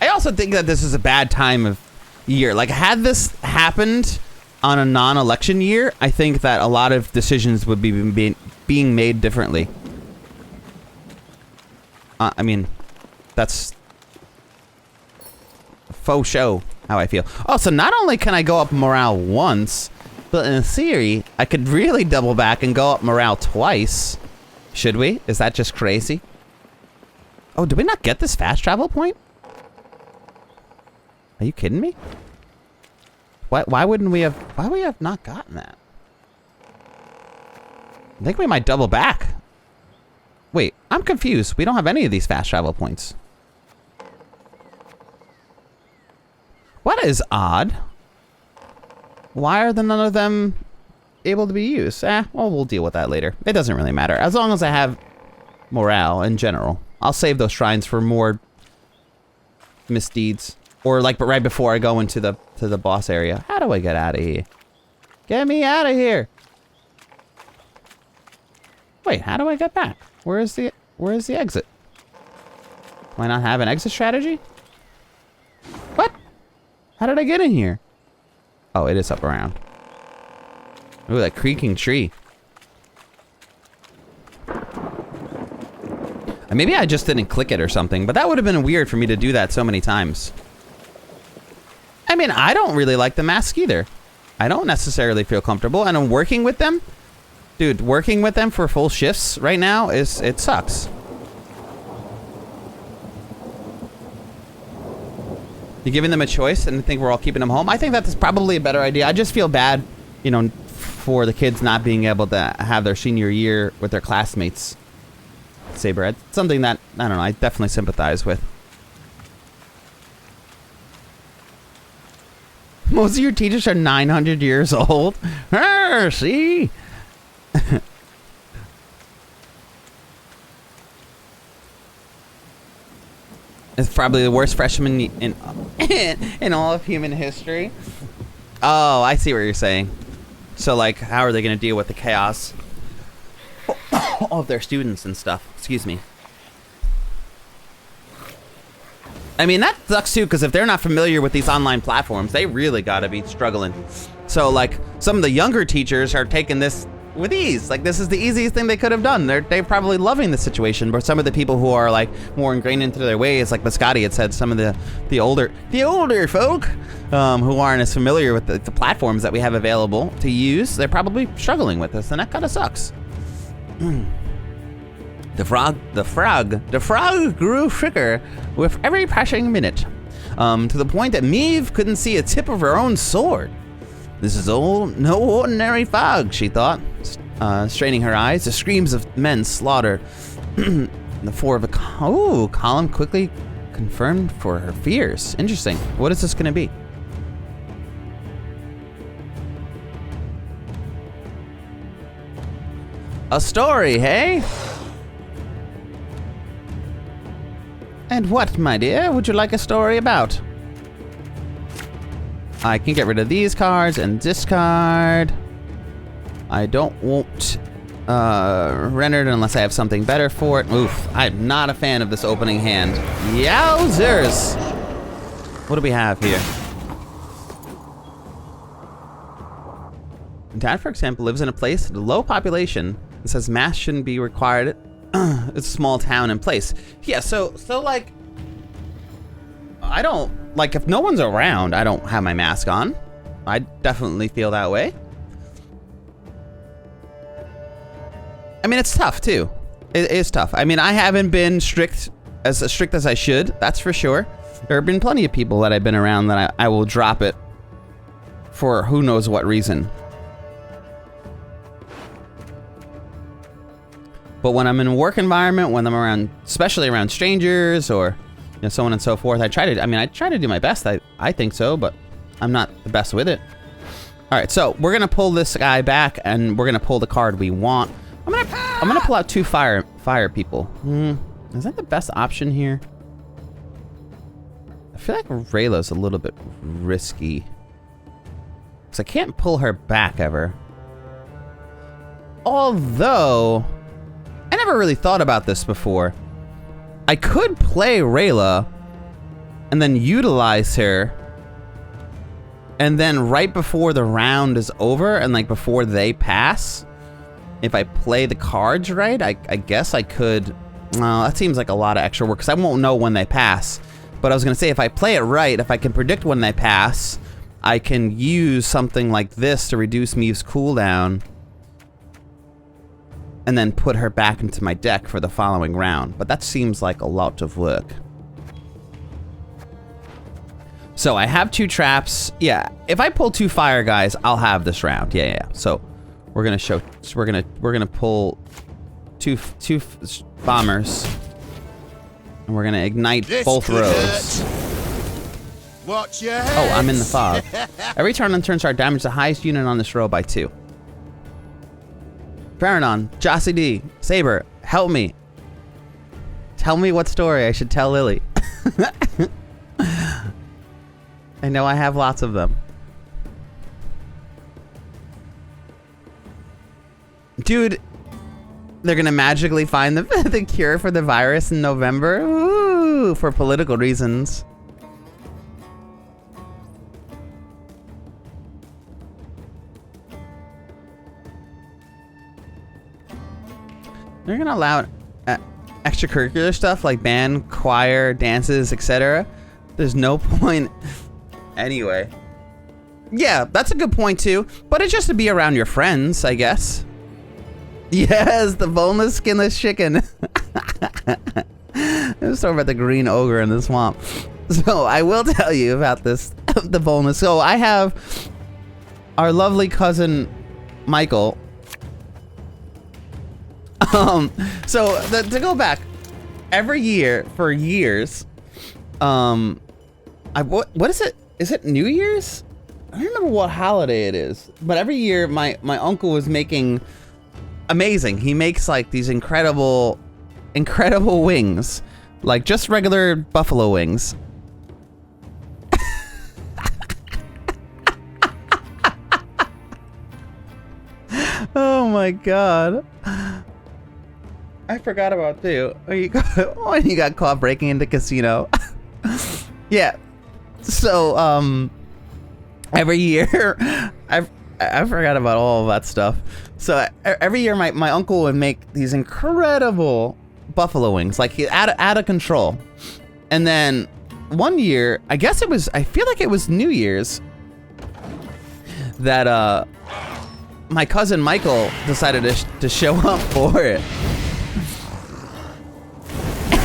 I also think that this is a bad time of year. Like, had this happened on a non-election year, I think that a lot of decisions would be being made differently. I mean, that's faux show how I feel. Oh, so not only can I go up morale once, but in theory, I could really double back and go up morale twice. Should we? Is that just crazy? Oh, did we not get this fast travel point? Are you kidding me? Why wouldn't we have... Why would we have not gotten that? I think we might double back. Wait, I'm confused. We don't have any of these fast travel points. What is odd? Why are none of them able to be used? Well, we'll deal with that later. It doesn't really matter. As long as I have morale in general. I'll save those shrines for more misdeeds. Or like, but right before I go into the boss area. How do I get out of here? Get me out of here! Wait, how do I get back? Where is the exit? Do I not have an exit strategy? What? How did I get in here? Oh, it is up around. Ooh, that creaking tree. And maybe I just didn't click it or something, but that would have been weird for me to do that so many times. I mean, I don't really like the mask either. I don't necessarily feel comfortable, and I'm working with them. Dude, working with them for full shifts right now it sucks. You're giving them a choice and think we're all keeping them home? I think that's probably a better idea. I just feel bad, you know, for the kids not being able to have their senior year with their classmates. Saber, it's something that, I don't know, I definitely sympathize with. Most of your teachers are 900 years old. See? It's probably the worst freshman in all of human history. Oh, I see what you're saying. So, like, how are they going to deal with the chaos of their students and stuff? Excuse me. I mean, that sucks too, because if they're not familiar with these online platforms, they really got to be struggling. So, like, some of the younger teachers are taking this with ease. Like, this is the easiest thing they could have done. They're probably loving the situation. But some of the people who are, like, more ingrained into their ways, like Biscotti had said, some of the older folk who aren't as familiar with the platforms that we have available to use, they're probably struggling with this, and that kind of sucks. The frog grew thicker with every passing minute, to the point that Meve couldn't see a tip of her own sword. This is no ordinary fog, she thought, straining her eyes. The screams of men slaughtered The 4 of a... Oh, column quickly confirmed for her fears. Interesting. What is this going to be? A story, hey? And what, my dear, would you like a story about? I can get rid of these cards and discard. I don't want rendered unless I have something better for it. Oof, I'm not a fan of this opening hand. Yowzers! What do we have here? Dad, for example, lives in a place with low population. It says mass shouldn't be required. It's a small town and place. Yeah, so like, I don't, like, if no one's around, I don't have my mask on. I definitely feel that way. I mean, it's tough too. It is tough. I mean, I haven't been strict as I should. That's for sure. There have been plenty of people that I've been around that I will drop it for who knows what reason. But when I'm in a work environment, when I'm around, especially around strangers or, you know, so on and so forth, I try to do my best. I think so, but I'm not the best with it. All right, so we're gonna pull this guy back, and we're gonna pull the card we want. I'm gonna pull out 2 fire people. Is that the best option here? I feel like Rayla's a little bit risky, because I can't pull her back ever. Although, I never really thought about this before. I could play Rayla and then utilize her, and then right before the round is over and like before they pass, if I play the cards right, I guess I could. Well, that seems like a lot of extra work because I won't know when they pass. But I was gonna say, if I play it right, if I can predict when they pass, I can use something like this to reduce Meve's cooldown and then put her back into my deck for the following round. But that seems like a lot of work. So I have 2 traps. Yeah, if I pull 2 fire guys, I'll have this round. Yeah. So we're gonna show. We're gonna pull two bombers, and we're gonna ignite both rows. Watch your head. Oh, I'm in the fog. Every turn on turn start, damage the highest unit on this row by 2. Paranon, Jossie D, Saber, help me. Tell me what story I should tell Lily. I know I have lots of them. Dude, they're gonna magically find the cure for the virus in November? Ooh, for political reasons. They're gonna allow extracurricular stuff like band, choir, dances, etc. There's no point anyway. Yeah, that's a good point too. But it's just to be around your friends, I guess. Yes, the boneless, skinless chicken. Let's talk about the green ogre in the swamp. So I will tell you about this, the boneless. So I have our lovely cousin Michael. So to go back, every year for years, what is it? Is it New Year's? I don't remember what holiday it is, but every year my uncle was making amazing. He makes like these incredible wings, like just regular buffalo wings. Oh my god. I forgot about too. When you got caught breaking into casino. Yeah. So every year I forgot about all of that stuff. So every year my uncle would make these incredible buffalo wings, like out of control. And then one year, I feel like it was New Year's, that my cousin Michael decided to show up for it.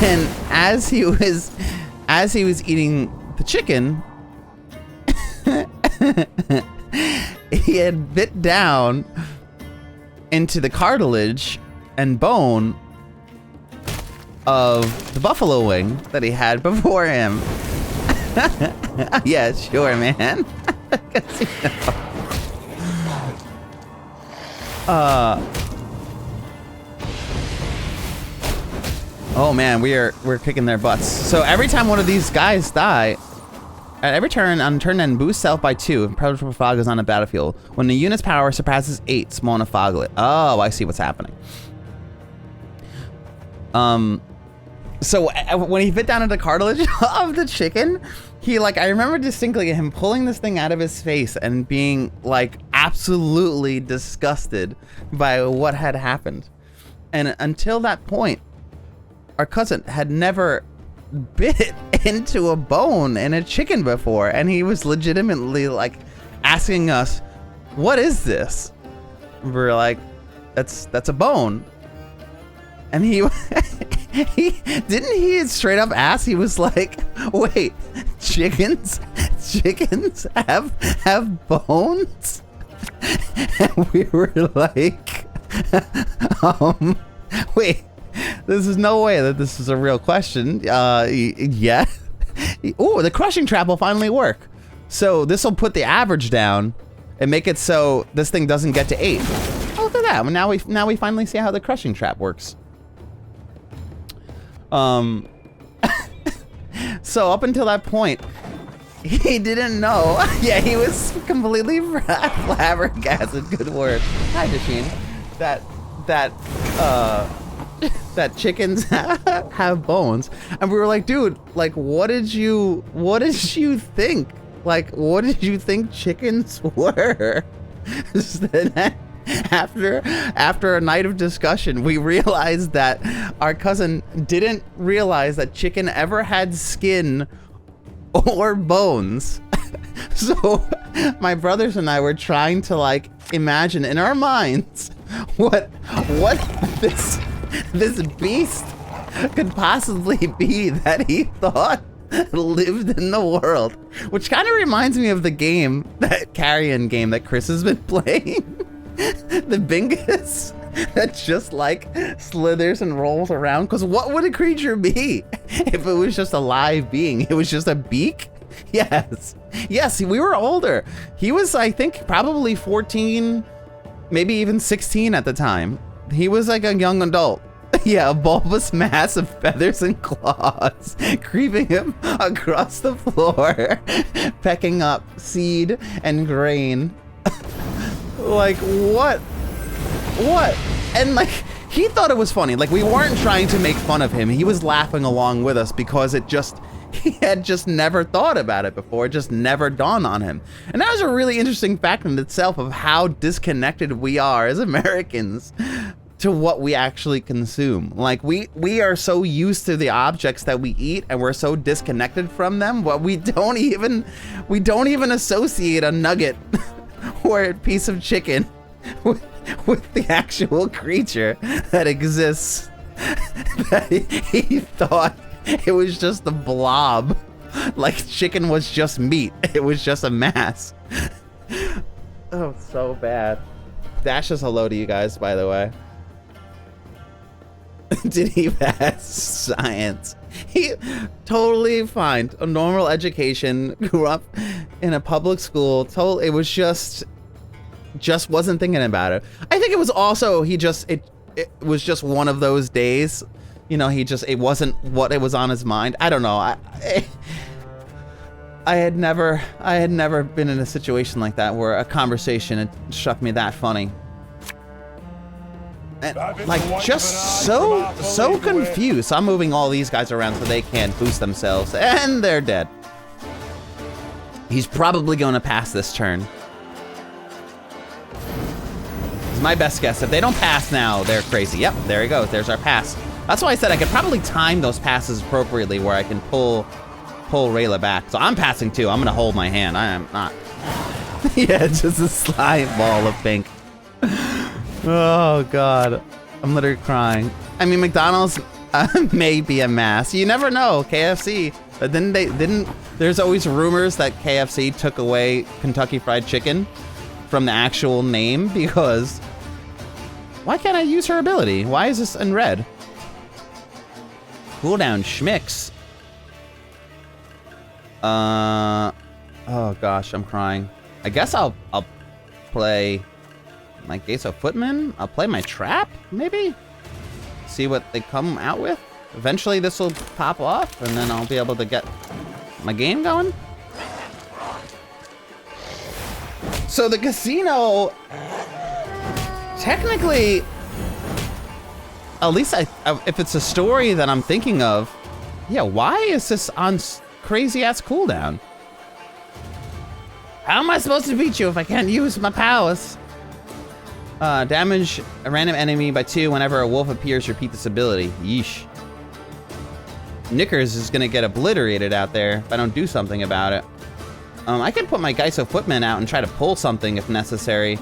And as he was eating the chicken, he had bit down into the cartilage and bone of the buffalo wing that he had before him. Yeah, sure, man. Oh man, we're kicking their butts. So every time one of these guys die, at every turn on turn end, boost self by 2 if Predator Fog is on a battlefield. When the unit's power surpasses 8, small enough foglet. Oh, I see what's happening. So when he bit down into the cartilage of the chicken, he I remember distinctly him pulling this thing out of his face and being absolutely disgusted by what had happened. And until that point, our cousin had never bit into a bone in a chicken before, and he was legitimately asking us, what is this? We're like, that's a bone. And he he straight up asked, he was like, wait, chickens have bones? And we were like, wait, this is no way that this is a real question. Yeah. Oh, the crushing trap will finally work. So this will put the average down and make it so this thing doesn't get to 8. Oh, look at that. Now we finally see how the crushing trap works. So up until that point, he didn't know. Yeah, he was completely flabbergasted. Good word. Hi, Dasheen. That chickens have bones, and we were like, dude, what did you think? What did you think chickens were? Then after a night of discussion, we realized that our cousin didn't realize that chicken ever had skin or bones. So my brothers and I were trying to imagine in our minds what this beast could possibly be that he thought lived in the world, which kind of reminds me of the game, that carrion game that Chris has been playing. The Bingus that just slithers and rolls around. Because what would a creature be if it was just a live being? It was just a beak? Yes, we were older. He was, I think, probably 14, maybe even 16 at the time. He was a young adult. Yeah, a bulbous mass of feathers and claws creeping him across the floor, pecking up seed and grain. What? And he thought it was funny. We weren't trying to make fun of him. He was laughing along with us because he had just never thought about it before. It just never dawned on him. And that was a really interesting fact in itself of how disconnected we are as Americans to what we actually consume. We are so used to the objects that we eat, and we're so disconnected from them, but we don't even associate a nugget or a piece of chicken with the actual creature that exists. That he thought it was just a blob, chicken was just meat. It was just a mass. Oh, so bad. Dash says hello to you guys, by the way. Did he pass science? He totally fine. A normal education, grew up in a public school. It was just wasn't thinking about it. I think it was also it was just one of those days. It wasn't what it was on his mind. I don't know. I had never been in a situation like that where a conversation had struck me that funny. And, just so confused. So I'm moving all these guys around so they can boost themselves, and they're dead. He's probably going to pass this turn. It's my best guess. If they don't pass now, they're crazy. Yep, there he goes. There's our pass. That's why I said I could probably time those passes appropriately where I can pull Rayla back. So I'm passing too. I'm going to hold my hand. I am not. Yeah, just a slime ball of pink. Oh God, I'm literally crying. I mean, McDonald's may be a mass. You never know. KFC, but there's always rumors that KFC took away Kentucky Fried Chicken from the actual name because why can't I use her ability? Why is this in red? cooldown schmicks. Oh gosh, I'm crying. I guess I'll play my Geisha Footman. I'll play my trap, maybe? See what they come out with. Eventually this will pop off, and then I'll be able to get my game going. So the casino, technically, at least if it's a story that I'm thinking of, yeah, why is this on crazy ass cooldown? How am I supposed to beat you if I can't use my powers? Damage a random enemy by 2 whenever a wolf appears. Repeat this ability. Yeesh. Knickers is gonna get obliterated out there if I don't do something about it. I can put my Geisha Footman out and try to pull something if necessary.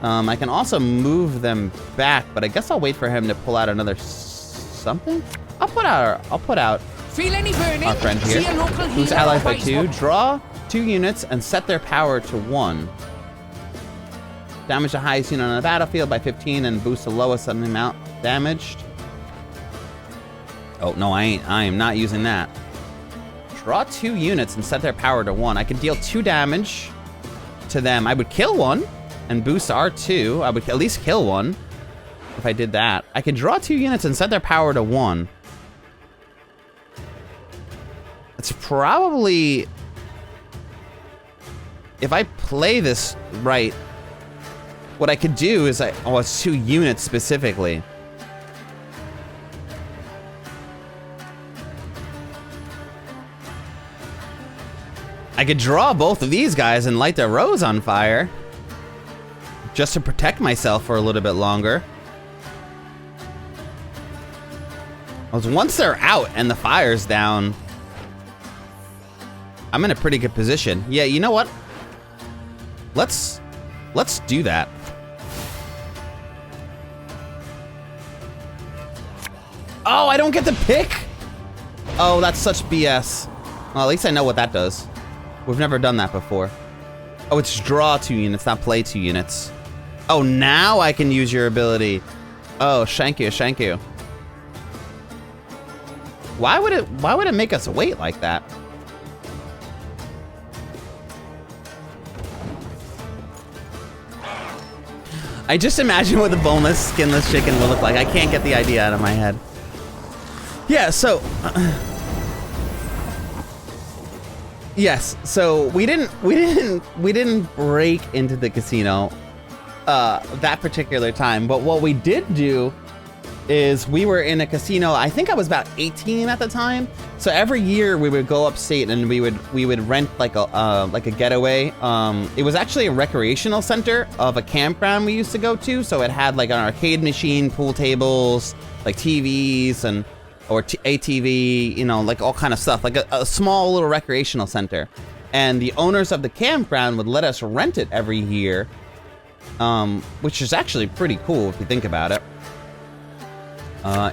I can also move them back, but I guess I'll wait for him to pull out another something. I'll put out Feel any burning? our friend here, See a local who's healer allied or by wise 2. one? Draw 2 units and set their power to 1. Damage the highest unit on the battlefield by 15 and boost the lowest amount damaged. Oh, no, I am not using that. Draw 2 units and set their power to 1. I can deal 2 damage to them. I would kill one and boost R2. I would at least kill one if I did that. I can draw 2 units and set their power to 1. It's probably... If I play this right, what I could do is oh, it's 2 units specifically. I could draw both of these guys and light their rows on fire. Just to protect myself for a little bit longer. Once they're out and the fire's down, I'm in a pretty good position. Yeah, you know what? Let's do that. Oh, I don't get to pick? Oh, that's such BS. Well, at least I know what that does. We've never done that before. Oh, it's draw 2 units, not play 2 units. Oh, now I can use your ability. Oh, shank you, shank you. Why would it make us wait like that? I just imagine what the boneless, skinless chicken will look like. I can't get the idea out of my head. Yeah, so yes, so we didn't break into the casino that particular time, but what we did do is we were in a casino. I think I was about 18 at the time. So every year we would go upstate and we would rent like a getaway. It was actually a recreational center of a campground we used to go to. So it had like an arcade machine, pool tables, like TVs and ATV, you know, like all kind of stuff, like a small little recreational center. And the owners of the campground would let us rent it every year, which is actually pretty cool if you think about it.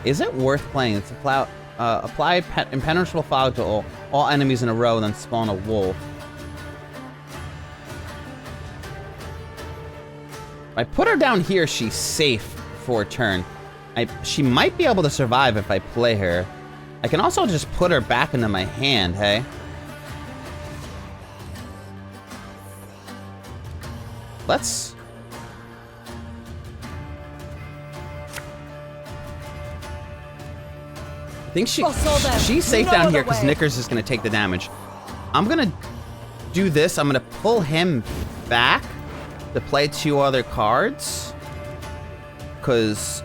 Is it worth playing? It's apply impenetrable fog to all enemies in a row, then spawn a wolf. If I put her down here, she's safe for a turn. She might be able to survive if I play her. I can also just put her back into my hand, hey? Let's... I think she's safe down here because Knickers is going to take the damage. I'm going to do this. I'm going to pull him back to play 2 other cards because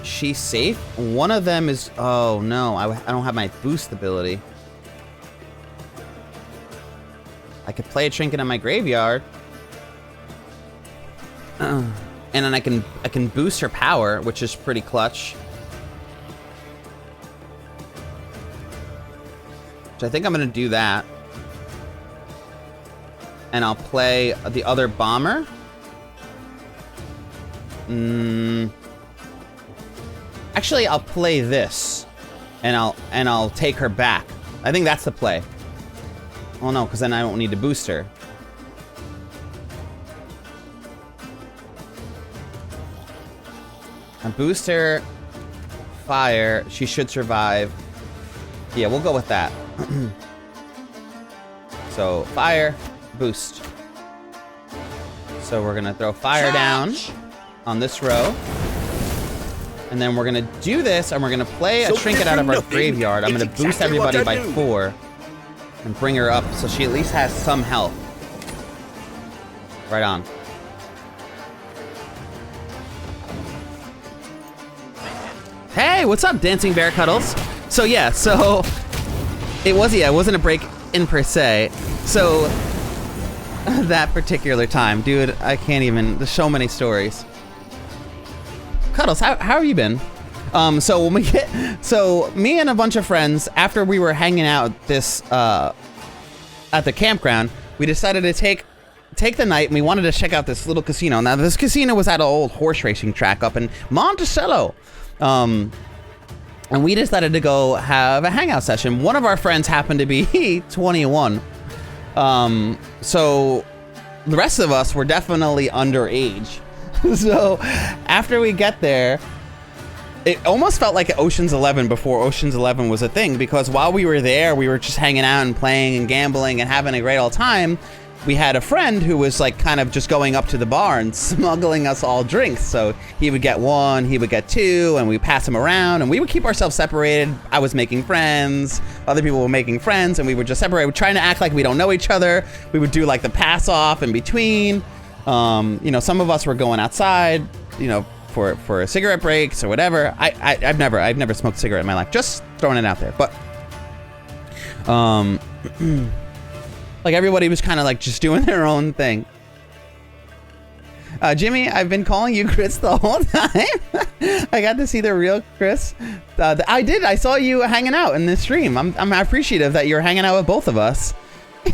she's safe. One of them is... Oh, no. I don't have my boost ability. I could play a trinket in my graveyard. And then I can boost her power, which is pretty clutch. So I think I'm gonna do that. And I'll play the other bomber. Actually, I'll play this. And I'll take her back. I think that's the play. Oh no, because then I don't need to boost her. I boost her. Fire. She should survive. Yeah, we'll go with that. So, fire, boost. So we're gonna throw fire down on this row. And then we're gonna do this, and we're gonna play a trinket out of our graveyard. I'm gonna boost everybody by 4 and bring her up so she at least has some health. Right on. Hey, what's up, Dancing Bear Cuddles? So yeah, it wasn't a break in per se. So that particular time, dude, I can't even. There's so many stories. Cuddles, how have you been? So me and a bunch of friends, after we were hanging out this at the campground, we decided to take the night, and we wanted to check out this little casino. Now this casino was at an old horse racing track up in Monticello. And we decided to go have a hangout session. One of our friends happened to be 21. So the rest of us were definitely underage. So after we get there, it almost felt like Ocean's 11 before Ocean's 11 was a thing, because while we were there, we were just hanging out and playing and gambling and having a great old time. We had a friend who was like kind of just going up to the bar and smuggling us all drinks. So he would get 1, he would get 2, and we pass him around, and we would keep ourselves separated. I was making friends, other people were making friends, and we would just separate. We're trying to act like we don't know each other. We would do like the pass off in between. You know, some of us were going outside, you know, for cigarette breaks or whatever. I've never smoked a cigarette in my life. Just throwing it out there. But like everybody was kind of like just doing their own thing. Jimmy, I've been calling you Chris the whole time. I got to see the real Chris. I saw you hanging out in this stream. I'm appreciative that you're hanging out with both of us.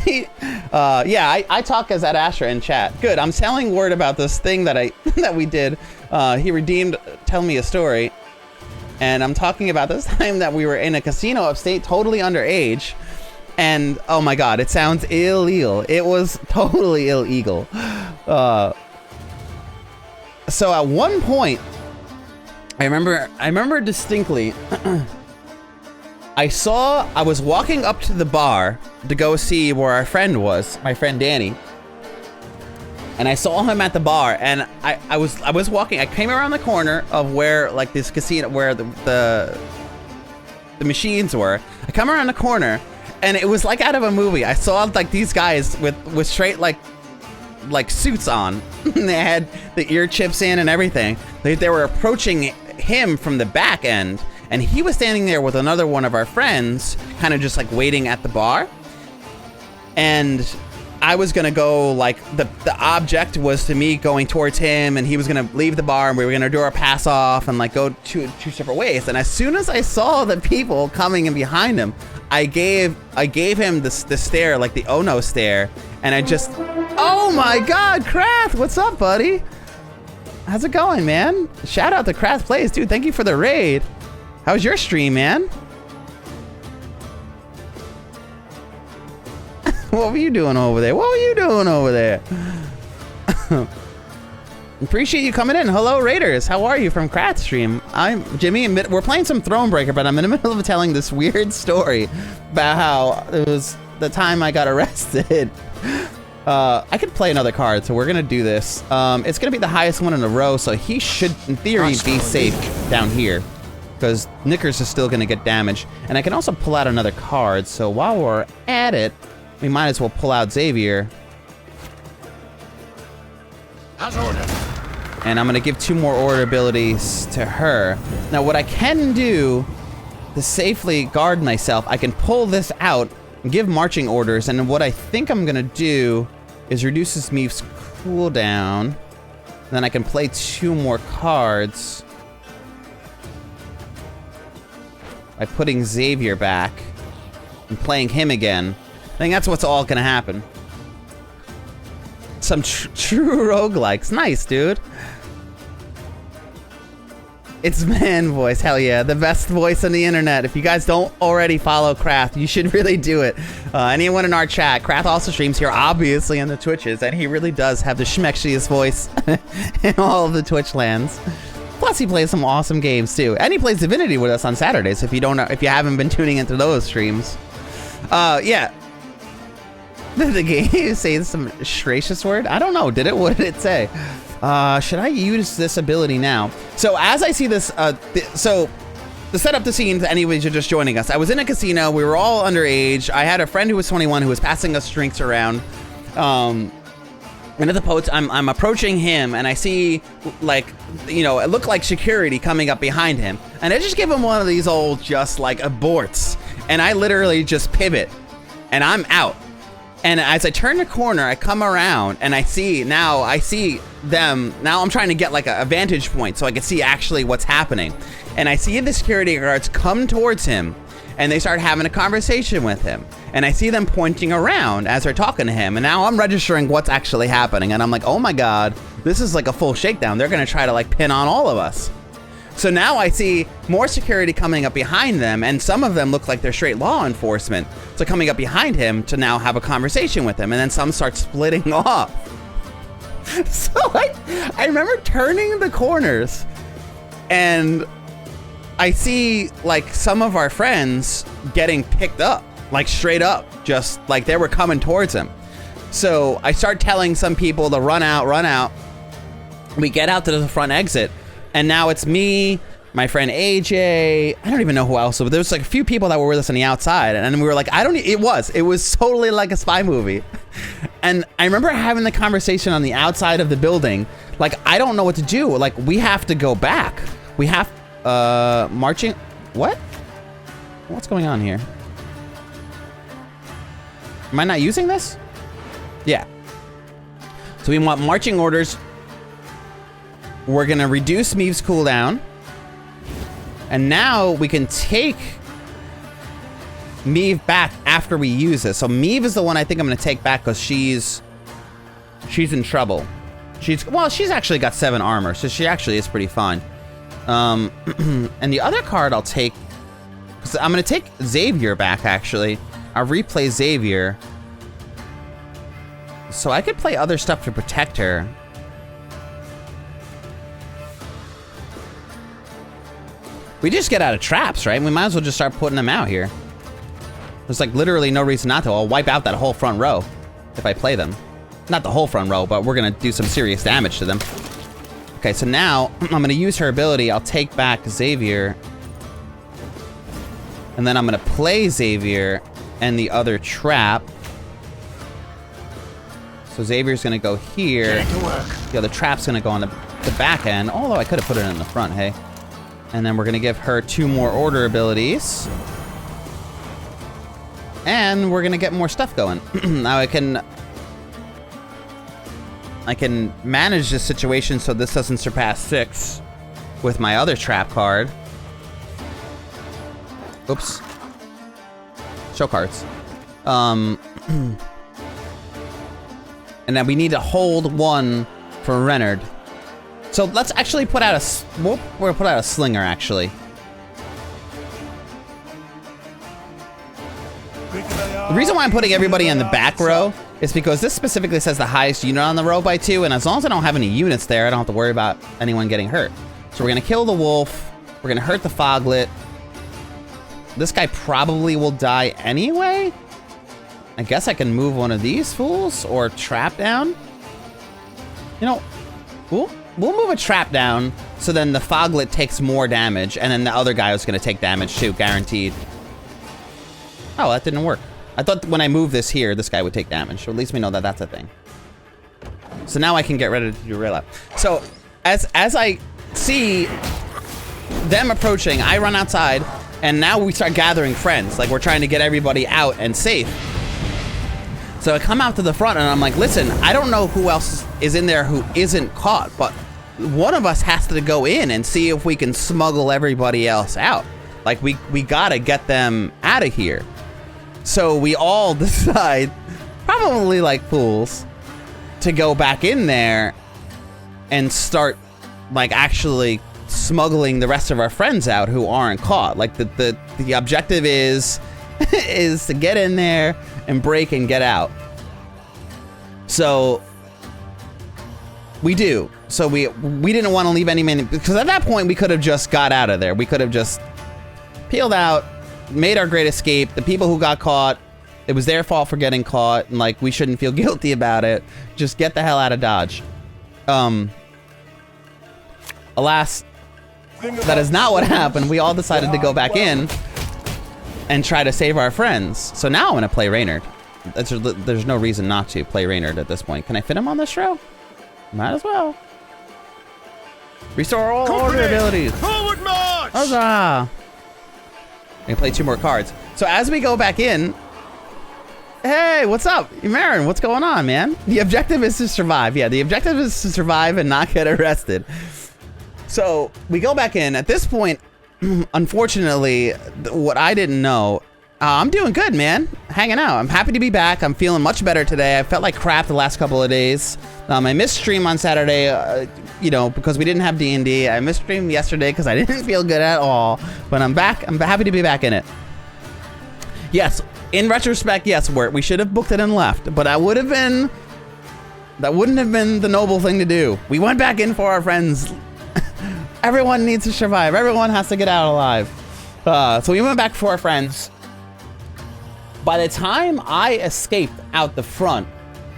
Yeah, I talk as Ad Astra in chat. Good. I'm telling word about this thing that we did. He redeemed Tell Me a Story. And I'm talking about this time that we were in a casino upstate, totally underage. And oh my god, it sounds illegal. It was totally illegal. So at one point, I remember distinctly. I was walking up to the bar to go see where our friend was, my friend Danny. And I saw him at the bar, and I was walking. I came around the corner of where like this casino, where the machines were. I come around the corner, and it was like out of a movie. I saw like these guys with straight like suits on. They had the ear chips in and everything. They were approaching him from the back end, and he was standing there with another one of our friends, kind of just like waiting at the bar. And I was gonna go, like, the object was to me going towards him, and he was gonna leave the bar, and we were gonna do our pass off and like go two separate ways. And as soon as I saw the people coming in behind him, I gave him the stare, like the oh no stare, and I just, oh my god, Krath, what's up, buddy? How's it going, man? Shout out to Krath Plays, dude. Thank you for the raid. How's your stream, man? What were you doing over there? What were you doing over there? Appreciate you coming in. Hello, Raiders. How are you from Krath stream? I'm Jimmy, and we're playing some Thronebreaker, but I'm in the middle of telling this weird story about how it was the time I got arrested. I could play another card, so we're gonna do this. It's gonna be the highest one in a row, so he should, in theory, be safe down here, because Knickers is still gonna get damaged. And I can also pull out another card, so while we're at it, we might as well pull out Xavier. As ordered. And I'm gonna give 2 more order abilities to her. Now what I can do to safely guard myself, I can pull this out and give marching orders, and what I think I'm gonna do is reduces Meve's cooldown. Then I can play 2 more cards by putting Xavier back and playing him again. I think that's what's all gonna happen. Some true roguelikes. Nice, dude. It's man voice. Hell yeah. The best voice on the internet. If you guys don't already follow Krath, you should really do it. Anyone in our chat, Krath also streams here, obviously, on the Twitches, and he really does have the schmexiest voice in all of the Twitch lands. Plus, he plays some awesome games too, and he plays Divinity with us on Saturdays. If you don't know, if you haven't been tuning into those streams, yeah. The game saying some stracious word. I don't know. Did it? What did it say? Should I use this ability now? So as I see this, so to set up the scene, anyways, you're just joining us. I was in a casino. We were all underage. I had a friend who was 21 who was passing us drinks around. And at the post, I'm approaching him, and I see, like, you know, it looked like security coming up behind him. And I just give him one of these old, just like, aborts. And I literally just pivot, and I'm out. And as I turn the corner, I come around, and I see them. Now I'm trying to get, like, a vantage point so I can see actually what's happening. And I see the security guards come towards him, and they start having a conversation with him. And I see them pointing around as they're talking to him. And now I'm registering what's actually happening. And I'm like, oh my God, this is like a full shakedown. They're going to try to like pin on all of us. So now I see more security coming up behind them. And some of them look like they're straight law enforcement. So coming up behind him to now have a conversation with him. And then some start splitting off. So I remember turning the corners and I see like some of our friends getting picked up, like straight up, just like they were coming towards him. So I start telling some people to run out. We get out to the front exit, and now it's me, my friend AJ. I don't even know who else, but there was like a few people that were with us on the outside, and we were like, it was totally like a spy movie. And I remember having the conversation on the outside of the building, like, I don't know what to do. Like, we have to go back. We have marching. What's going on here? Am I not using this? Yeah. So we want marching orders. We're gonna reduce Meve's cooldown, and now we can take Meve back after we use this. So Meve is the one I think I'm gonna take back because she's in trouble. She's actually got 7 armor, so she actually is pretty fine. And the other card I'll take, because I'm gonna take Xavier back actually. I'll replay Xavier. So I could play other stuff to protect her. We just get out of traps, right? We might as well just start putting them out here. There's like literally no reason not to. I'll wipe out that whole front row if I play them. Not the whole front row, but we're gonna do some serious damage to them. Okay, so now I'm gonna use her ability. I'll take back Xavier. And then I'm gonna play Xavier and the other trap. So Xavier's gonna go here. The other trap's gonna go on the back end. Although I could have put it in the front, hey. And then we're gonna give her 2 more order abilities. And we're gonna get more stuff going. Now I can manage this situation so this doesn't surpass 6 with my other trap card. Oops. Show cards. And then we need to hold 1 for Renard. So let's actually put out we're gonna put out a slinger actually. The reason why I'm putting everybody in the back row is because this specifically says the highest unit on the row by 2, and as long as I don't have any units there, I don't have to worry about anyone getting hurt. So we're gonna kill the wolf. We're gonna hurt the foglet. This guy probably will die anyway. I guess I can move one of these fools or trap down. You know, we'll move a trap down so then the foglet takes more damage, and then the other guy is gonna take damage too, guaranteed. Oh, that didn't work. I thought when I move this here, this guy would take damage. So at least we know that that's a thing. So now I can get ready to do real up. So as I see them approaching, I run outside, and now we start gathering friends. Like, we're trying to get everybody out and safe. So I come out to the front, and I'm like, listen, I don't know who else is in there who isn't caught, but one of us has to go in and see if we can smuggle everybody else out. Like, we gotta get them out of here. So we all decide, probably like fools, to go back in there and start, like, actually smuggling the rest of our friends out who aren't caught. Like, the objective is to get in there and break and get out. So We do. So we didn't want to leave any man, because at that point we could have just got out of there. We could have just peeled out, made our great escape. The people who got caught, it was their fault for getting caught, and like we shouldn't feel guilty about it. Just get the hell out of Dodge. Alas, that is not what happened. We all decided to go back in and try to save our friends. So now I'm gonna play Reynard. There's no reason not to play Reynard at this point. Can I fit him on this row? Might as well. Restore all order abilities. Forward march! Huzzah! I can play 2 more cards. So as we go back in, hey, what's up? Marin, what's going on, man? The objective is to survive. Yeah, the objective is to survive and not get arrested. So we go back in. At this point, unfortunately, what I didn't know, I'm doing good, man. Hanging out. I'm happy to be back. I'm feeling much better today. I felt like crap the last couple of days. I missed stream on Saturday, you know, because we didn't have D&D. I missed stream yesterday because I didn't feel good at all. But I'm back. I'm happy to be back in it. Yes, in retrospect, yes, we should have booked it and left. But that wouldn't have been the noble thing to do. We went back in for our friends. Everyone needs to survive. Everyone has to get out alive. So we went back for our friends. By the time I escaped out the front,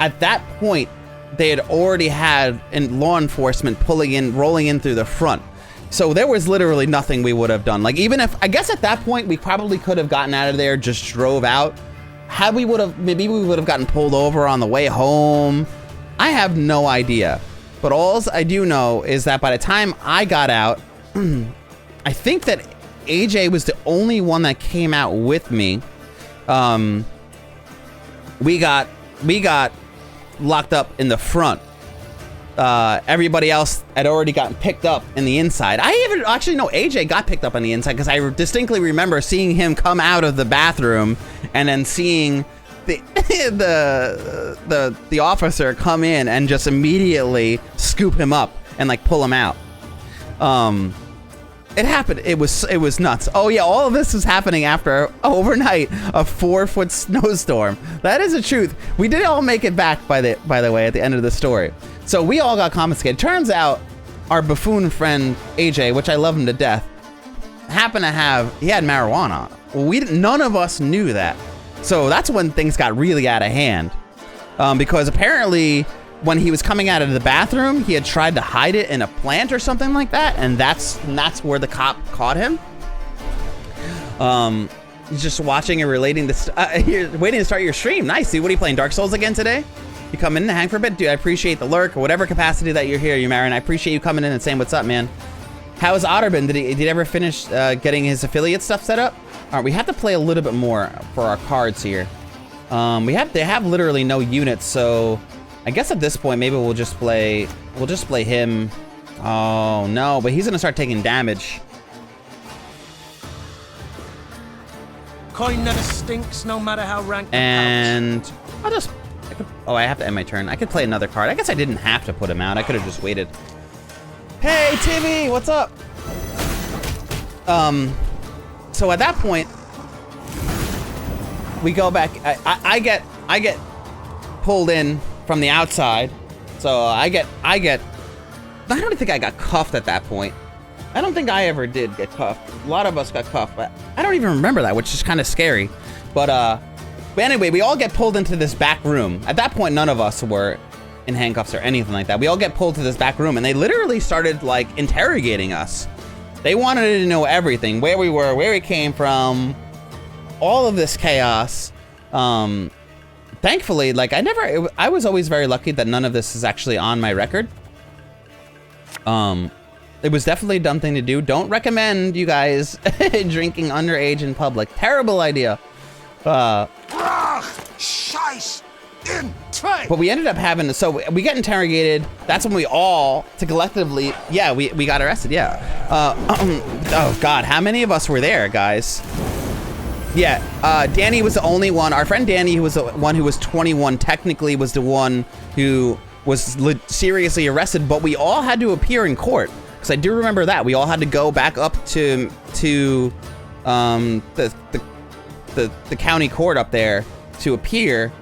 at that point, they had already had law enforcement rolling in through the front. So there was literally nothing we would have done. Like, even if, I guess at that point, we probably could have gotten out of there, just drove out. Maybe we would have gotten pulled over on the way home. I have no idea. But all I do know is that by the time I got out, I think that AJ was the only one that came out with me. We got locked up in the front. Everybody else had already gotten picked up in the inside. Actually, no, AJ got picked up on the inside because I distinctly remember seeing him come out of the bathroom and then seeing the officer come in and just immediately scoop him up and like pull him out. It happened. It was nuts. Oh yeah, all of this is happening after overnight a 4-foot snowstorm. That is the truth. We did all make it back by the way at the end of the story. So we all got confiscated. Turns out our buffoon friend AJ, which I love him to death, happened to he had marijuana. None of us knew that. So that's when things got really out of hand. Because apparently when he was coming out of the bathroom, he had tried to hide it in a plant or something like that, and that's where the cop caught him. He's just watching and relating this. You're waiting to start your stream. Nice, dude. What are you playing? Dark Souls again today? You come in and hang for a bit? Dude, I appreciate the lurk or whatever capacity that you're here, Marin. I appreciate you coming in and saying what's up, man. How has Otter been? Did he ever finish getting his affiliate stuff set up? All right, we have to play a little bit more for our cards here. They have literally no units, so I guess at this point maybe we'll just play him. Oh no, but he's gonna start taking damage. Coin never stinks, no matter how rank the And I have to end my turn. I could play another card. I guess I didn't have to put him out. I could have just waited. Hey Timmy, what's up? So at that point, we go back. I get pulled in from the outside. So I don't think I got cuffed at that point. I don't think I ever did get cuffed. A lot of us got cuffed, but I don't even remember that, which is kind of scary. But anyway, we all get pulled into this back room. At that point, none of us were in handcuffs or anything like that. We all get pulled to this back room, and they literally started like interrogating us. They wanted to know everything, where we were, where we came from, all of this chaos. Thankfully, like I was always very lucky that none of this is actually on my record. It was definitely a dumb thing to do. Don't recommend you guys drinking underage in public. Terrible idea. But we ended up having, so we get interrogated. That's when we all, collectively, yeah, we got arrested, yeah. Oh God, how many of us were there, guys? Yeah, Danny was the only one. Our friend Danny, who was the one who was 21, technically was the one who was seriously arrested, but we all had to appear in court. Because I do remember that. We all had to go back up to the county court up there to appear.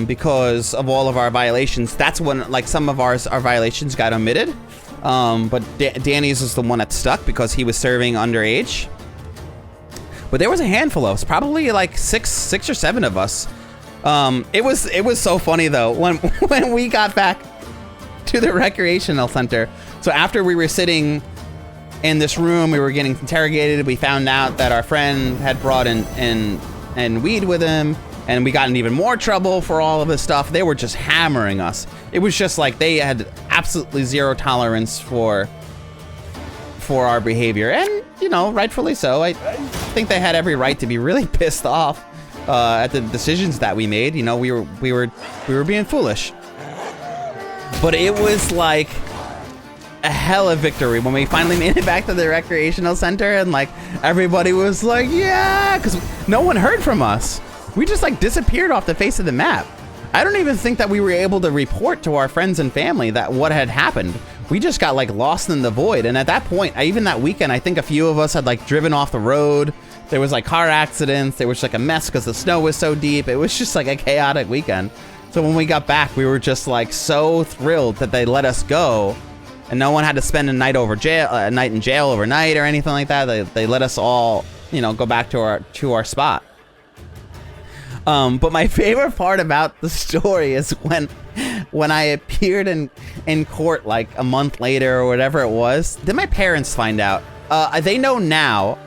because of all of our violations. That's when like some of our violations got omitted. But Danny's is the one that stuck because he was serving underage. But there was a handful of us, probably like six or seven of us. It was so funny though when we got back to the recreational center. So after we were sitting in this room, we were getting interrogated. We found out that our friend had brought in weed with him, and we got in even more trouble for all of this stuff. They were just hammering us. It was just like they had absolutely zero tolerance for our behavior, and you know, rightfully so. I think they had every right to be really pissed off at the decisions that we made. You know, we were being foolish. But it was like a hell of victory when we finally made it back to the recreational center, and like everybody was like, yeah, because no one heard from us. We just like disappeared off the face of the map. I don't even think that we were able to report to our friends and family that what had happened. We just got like lost in the void. And at that point, even that weekend, I think a few of us had like driven off the road. There was like car accidents. There was like a mess because the snow was so deep. It was just like a chaotic weekend. So when we got back, we were just like so thrilled that they let us go, and no one had to spend a night in jail overnight or anything like that. They let us all, you know, go back to our spot. But my favorite part about the story is when I appeared in court like a month later or whatever it was. Did my parents find out? They know now.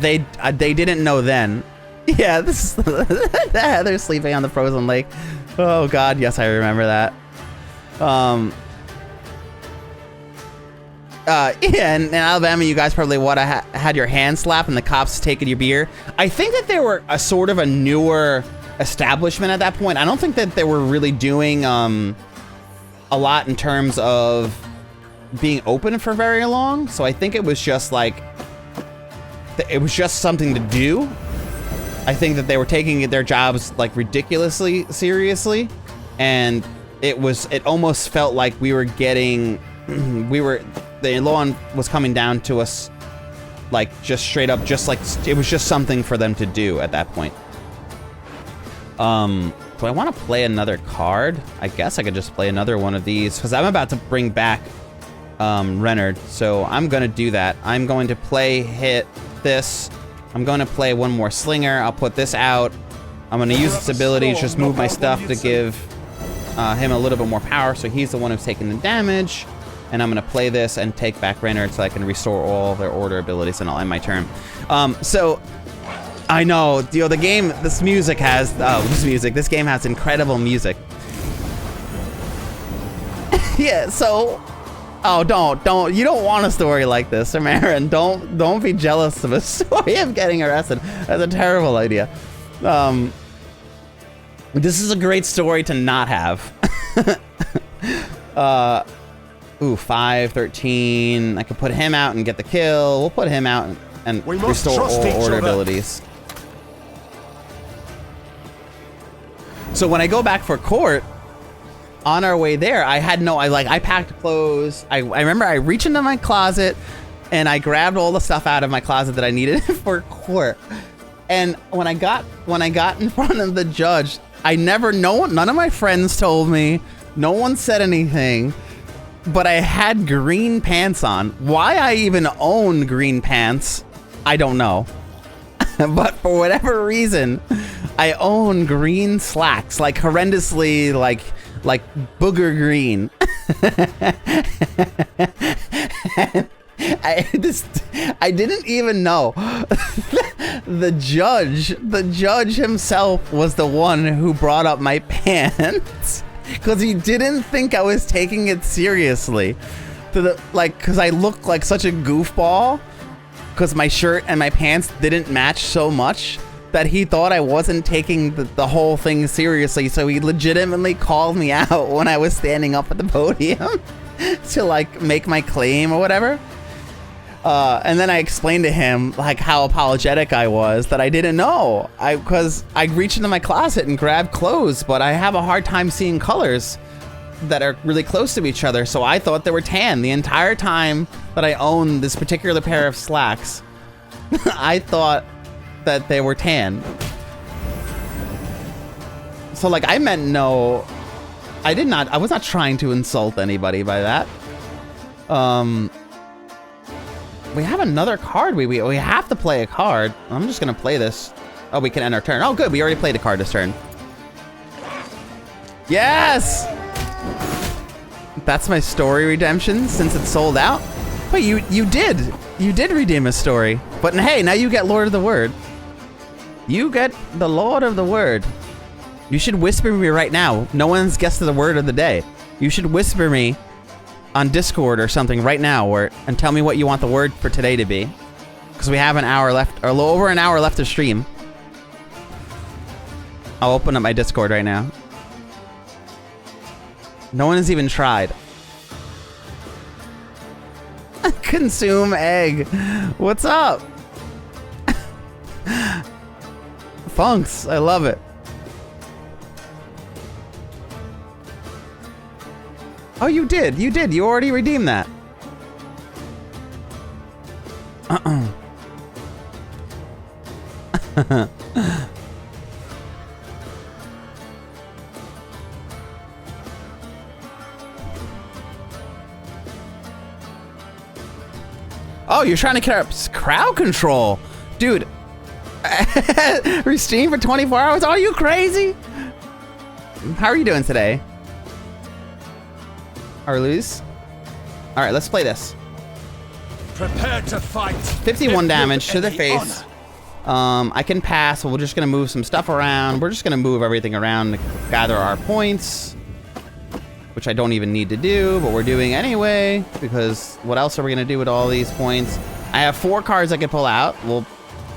They didn't know then. Yeah, this is they're sleeping on the frozen lake. Oh God, yes, I remember that. Yeah, in Alabama, you guys probably would have had your hand slapped and the cops taking your beer. I think that they were a sort of a newer establishment at that point. I don't think that they were really doing a lot in terms of being open for very long. So I think it was just like, it was just something to do. I think that they were taking their jobs like ridiculously seriously, and it almost felt like we were getting, the law was coming down to us like just straight up, just like it was just something for them to do at that point. Do I want to play another card? I guess I could just play another one of these because I'm about to bring back Renard, so I'm gonna do that. I'm going to hit this. I'm going to play one more slinger. I'll put this out. I'm going to use its abilities, just move my stuff to give him a little bit more power, so he's the one who's taking the damage. And I'm going to play this and take back Renard so I can restore all their order abilities, and I'll end my turn. So I know, you know, the game, this game has incredible music. Yeah, so, oh, don't, you don't want a story like this, Marin. Don't be jealous of a story of getting arrested. That's a terrible idea. This is a great story to not have. Ooh, 5, 13. I could put him out and get the kill. We'll put him out and restore all order abilities. So when I go back for court, on our way there, I packed clothes. I remember I reached into my closet and I grabbed all the stuff out of my closet that I needed for court. And when I got in front of the judge, none of my friends told me, no one said anything, but I had green pants on. Why I even own green pants, I don't know. But for whatever reason, I own green slacks, like horrendously, like booger green. I didn't even know. The judge himself was the one who brought up my pants because he didn't think I was taking it seriously. Because I look like such a goofball because my shirt and my pants didn't match so much that he thought I wasn't taking the whole thing seriously. So he legitimately called me out when I was standing up at the podium to like make my claim or whatever. And then I explained to him like how apologetic I was that I didn't know. Because I reached into my closet and grabbed clothes, but I have a hard time seeing colors that are really close to each other. So I thought they were tan the entire time that I owned this particular pair of slacks. I thought that they were tan. So like I meant no. I was not trying to insult anybody by that. We have another card. We have to play a card. I'm just gonna play this. Oh, we can end our turn. Oh, good. We already played a card this turn. Yes! That's my story redemption since it's sold out. Wait, you did redeem a story. But hey, now you get Lord of the Word. You get the Lord of the Word. You should whisper me right now. No one's guessed the word of the day. You should whisper me on Discord or something right now, and tell me what you want the word for today to be. Because we have an hour left, or a little over an hour left to stream. I'll open up my Discord right now. No one has even tried. Consume egg. What's up? Funks, I love it. Oh, you did. You already redeemed that. Oh, you're trying to get up crowd control. Dude. Restream for 24 hours? Are you crazy? How are you doing today? Or lose? Alright, let's play this. Prepare to fight. 51 damage to the face. I can pass, so we're just gonna move some stuff around. We're just gonna move everything around to gather our points. Which I don't even need to do, but we're doing anyway. Because what else are we gonna do with all these points? I have 4 cards I can pull out. We'll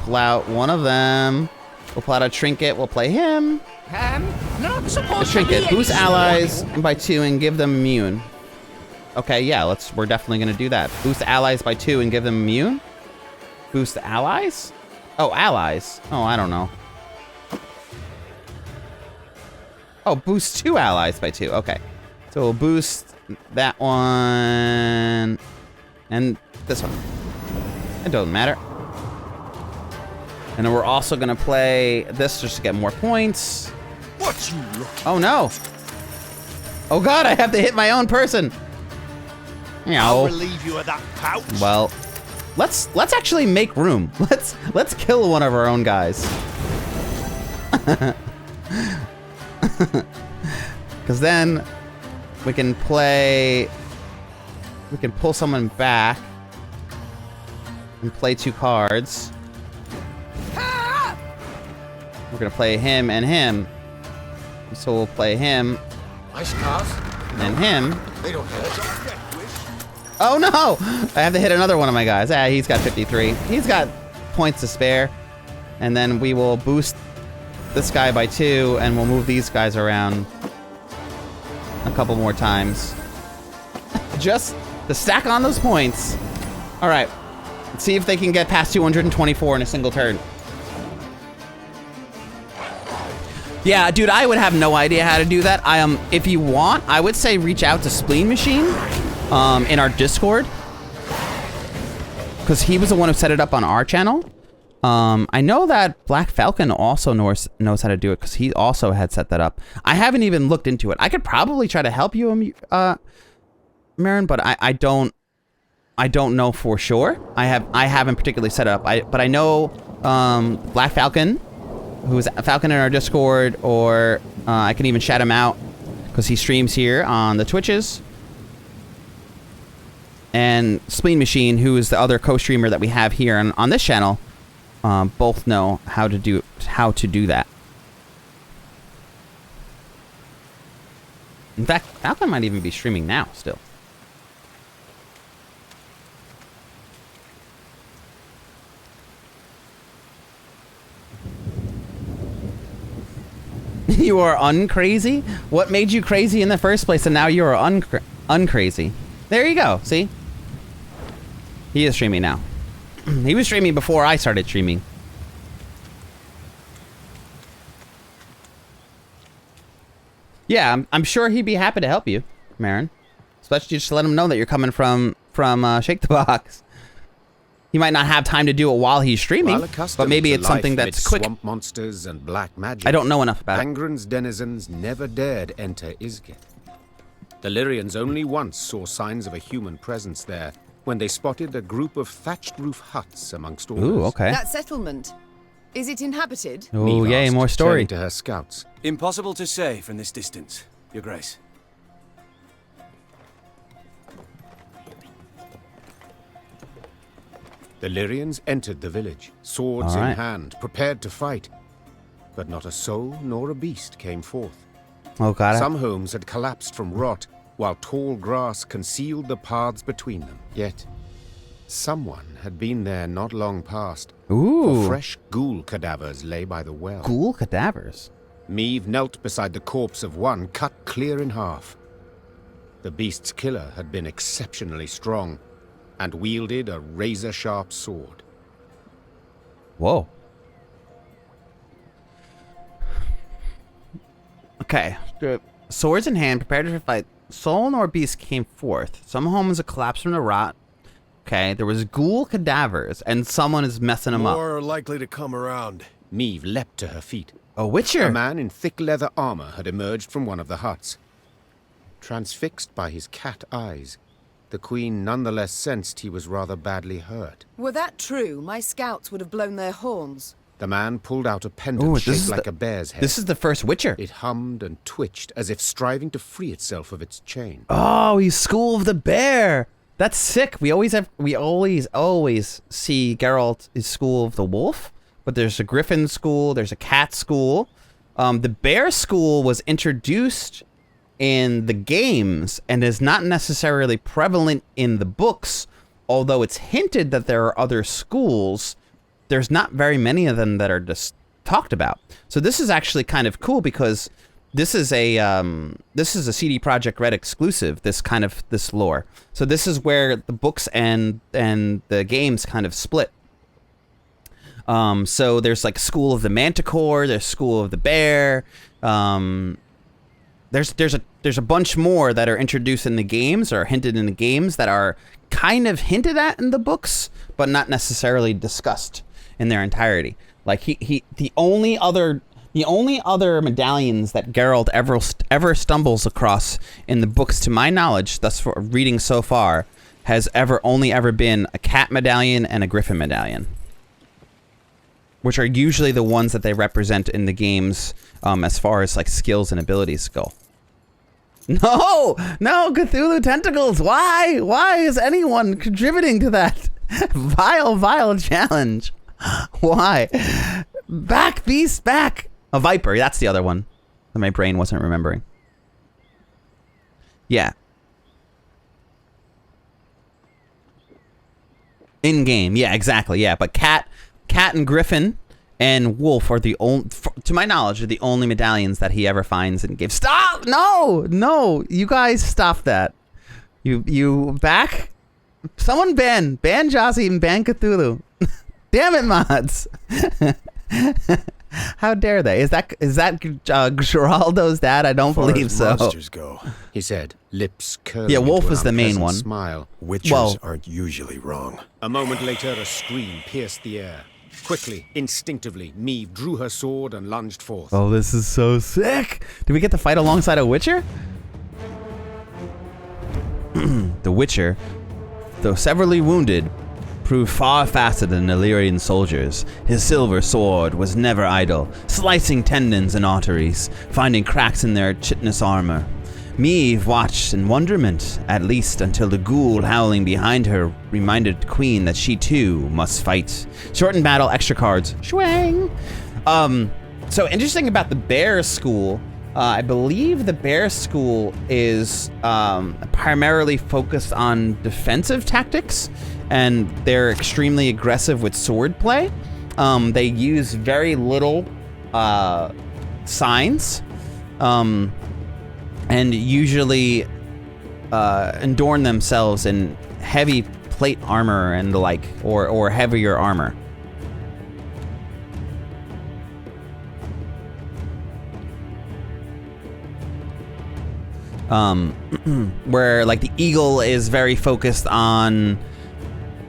pull out one of them. We'll pull out a trinket. We'll play him. Not The supposed trinket. to be Boost allies by 2 and give them immune. Okay, yeah, we're definitely gonna do that. Boost allies by 2 and give them immune? Boost allies? Oh, allies. Oh, I don't know. Oh, boost 2 allies by 2. Okay. So we'll boost that one and this one. It doesn't matter. And then we're also gonna play this just to get more points. What you look? Oh no. Oh god, I have to hit my own person. I'll relieve you of that pouch. Well, let's actually make room. Let's kill one of our own guys. Cause then we can pull someone back and play 2 cards. We're gonna play him and him. So we'll play him Nice cars. and him. They don't hurt. Oh no! I have to hit another one of my guys. Ah, he's got 53. He's got points to spare. And then we will boost this guy by 2, and we'll move these guys around a couple more times. Just to stack on those points. Alright. Let's see if they can get past 224 in a single turn. Yeah, dude, I would have no idea how to do that. If you want, I would say reach out to Spleen Machine in our Discord. Because he was the one who set it up on our channel. I know that Black Falcon also knows how to do it because he also had set that up. I haven't even looked into it. I could probably try to help you, Marin, but I don't know for sure. I haven't particularly set it up. But I know Black Falcon, who's Falcon in our Discord, or I can even shout him out because he streams here on the Twitches. And Spleen Machine, who is the other co-streamer that we have here on this channel, both know how to do that. In fact, Falcon might even be streaming now still. You are uncrazy? What made you crazy in the first place, and now you are uncrazy? There you go, see? He is streaming now. He was streaming before I started streaming. Yeah, I'm sure he'd be happy to help you, Marin. Especially just to let him know that you're coming from Shake the Box. He might not have time to do it while he's streaming, While accustomed but maybe to it's something life that's amid quick. swamp monsters and black magic. I don't know enough about it. Angren's denizens never dared enter Isgith. The Lyrians only once saw signs of a human presence there when they spotted a group of thatched roof huts amongst others. Ooh, okay. That settlement, is it inhabited? Oh, Meve yay, asked, more story. turning to her scouts. Impossible to say from this distance, Your Grace. The Lyrians entered the village, swords All right. in hand, prepared to fight. But not a soul nor a beast came forth. Oh, God. Some homes had collapsed from rot, while tall grass concealed the paths between them. Yet, someone had been there not long past. Ooh. For fresh ghoul cadavers lay by the well. Ghoul cadavers. Meve knelt beside the corpse of one, cut clear in half. The beast's killer had been exceptionally strong, and wielded a razor-sharp sword. Whoa. Okay. Swords in hand, prepared to fight. Soul nor beast came forth. Some homes had collapsed from the rot. Okay, there was ghoul cadavers, and someone is messing them up. More likely to come around. Meve leapt to her feet. A witcher. A man in thick leather armor had emerged from one of the huts. Transfixed by his cat eyes, the queen nonetheless sensed he was rather badly hurt. Were that true, my scouts would have blown their horns. The man pulled out a pendant Ooh, shaped like a bear's head. This is the first witcher. It hummed and twitched as if striving to free itself of its chain. Oh, he's School of the Bear. That's sick. We always see Geralt is School of the Wolf, but there's a Griffin school, there's a cat school. The Bear school was introduced in the games and is not necessarily prevalent in the books, although it's hinted that there are other schools. There's not very many of them that are just talked about. So this is actually kind of cool because this is a CD Projekt Red exclusive, this lore. So this is where the books and the games kind of split. So there's like School of the Manticore, there's School of the Bear. There's a bunch more that are introduced in the games or hinted in the games that are kind of hinted at in the books, but not necessarily discussed in their entirety. Like the only other medallions that Geralt ever stumbles across in the books, to my knowledge, thus for reading so far, has only ever been a cat medallion and a griffin medallion, which are usually the ones that they represent in the games as far as like skills and abilities go. No, Cthulhu tentacles. Why is anyone contributing to that vile challenge? Why? Back, beast, back. A viper. That's the other one that my brain wasn't remembering. Yeah. In game. Yeah, exactly. Yeah, but cat and griffin and wolf are the only, to my knowledge, are the only medallions that he ever finds in games. Stop! No, you guys stop that. You back? Someone ban Jossie and ban Cthulhu. Damn it, mods. How dare they? Is that Geraldo's dad? I don't believe so. Monsters go. He said, lips curling. Yeah, Wolf into is an the main unpleasant one. Smile. Witchers aren't usually wrong. A moment later, a scream pierced the air. Quickly, instinctively, Meve drew her sword and lunged forth. Oh, this is so sick. Did we get to fight alongside a witcher? The witcher, though severely wounded, proved far faster than Illyrian soldiers. His silver sword was never idle, slicing tendons and arteries, finding cracks in their chitinous armor. Meve watched in wonderment, at least until the ghoul howling behind her reminded the queen that she too must fight. Shortened battle, extra cards. Shwang! So interesting about the Bear School, I believe the Bear School is primarily focused on defensive tactics, and they're extremely aggressive with swordplay. They use very little signs, and usually adorn themselves in heavy plate armor and the like, or heavier armor. Where like the eagle is very focused on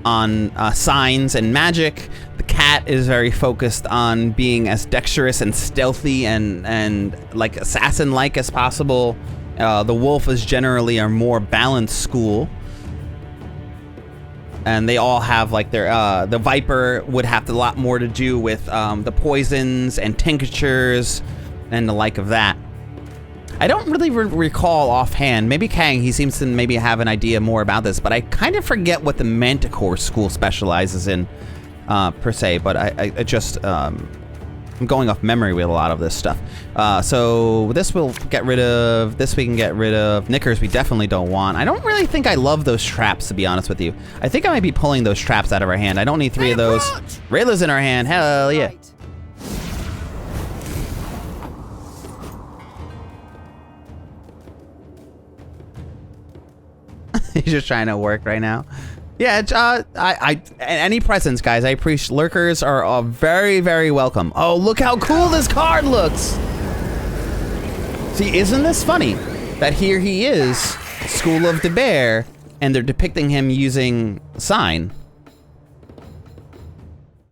on signs and magic. The cat is very focused on being as dexterous and stealthy and like assassin-like as possible. The wolf is generally a more balanced school. And they all have like their, the viper would have a lot more to do with the poisons and tinctures and the like of that. I don't really recall offhand. Maybe Kang, he seems to maybe have an idea more about this, but I kind of forget what the Manticore school specializes in, per se, but I just, I'm going off memory with a lot of this stuff. So this we'll get rid of. This we can get rid of. Knickers we definitely don't want. I don't really think I love those traps, to be honest with you. I think I might be pulling those traps out of our hand. I don't need 3 of those. Rayla's in our hand. Hell yeah. Right. He's just trying to work right now. Yeah, any presents, guys. I appreciate. Lurkers are very, very welcome. Oh, look how cool this card looks. See, isn't this funny? That here he is, School of the Bear, and they're depicting him using sign.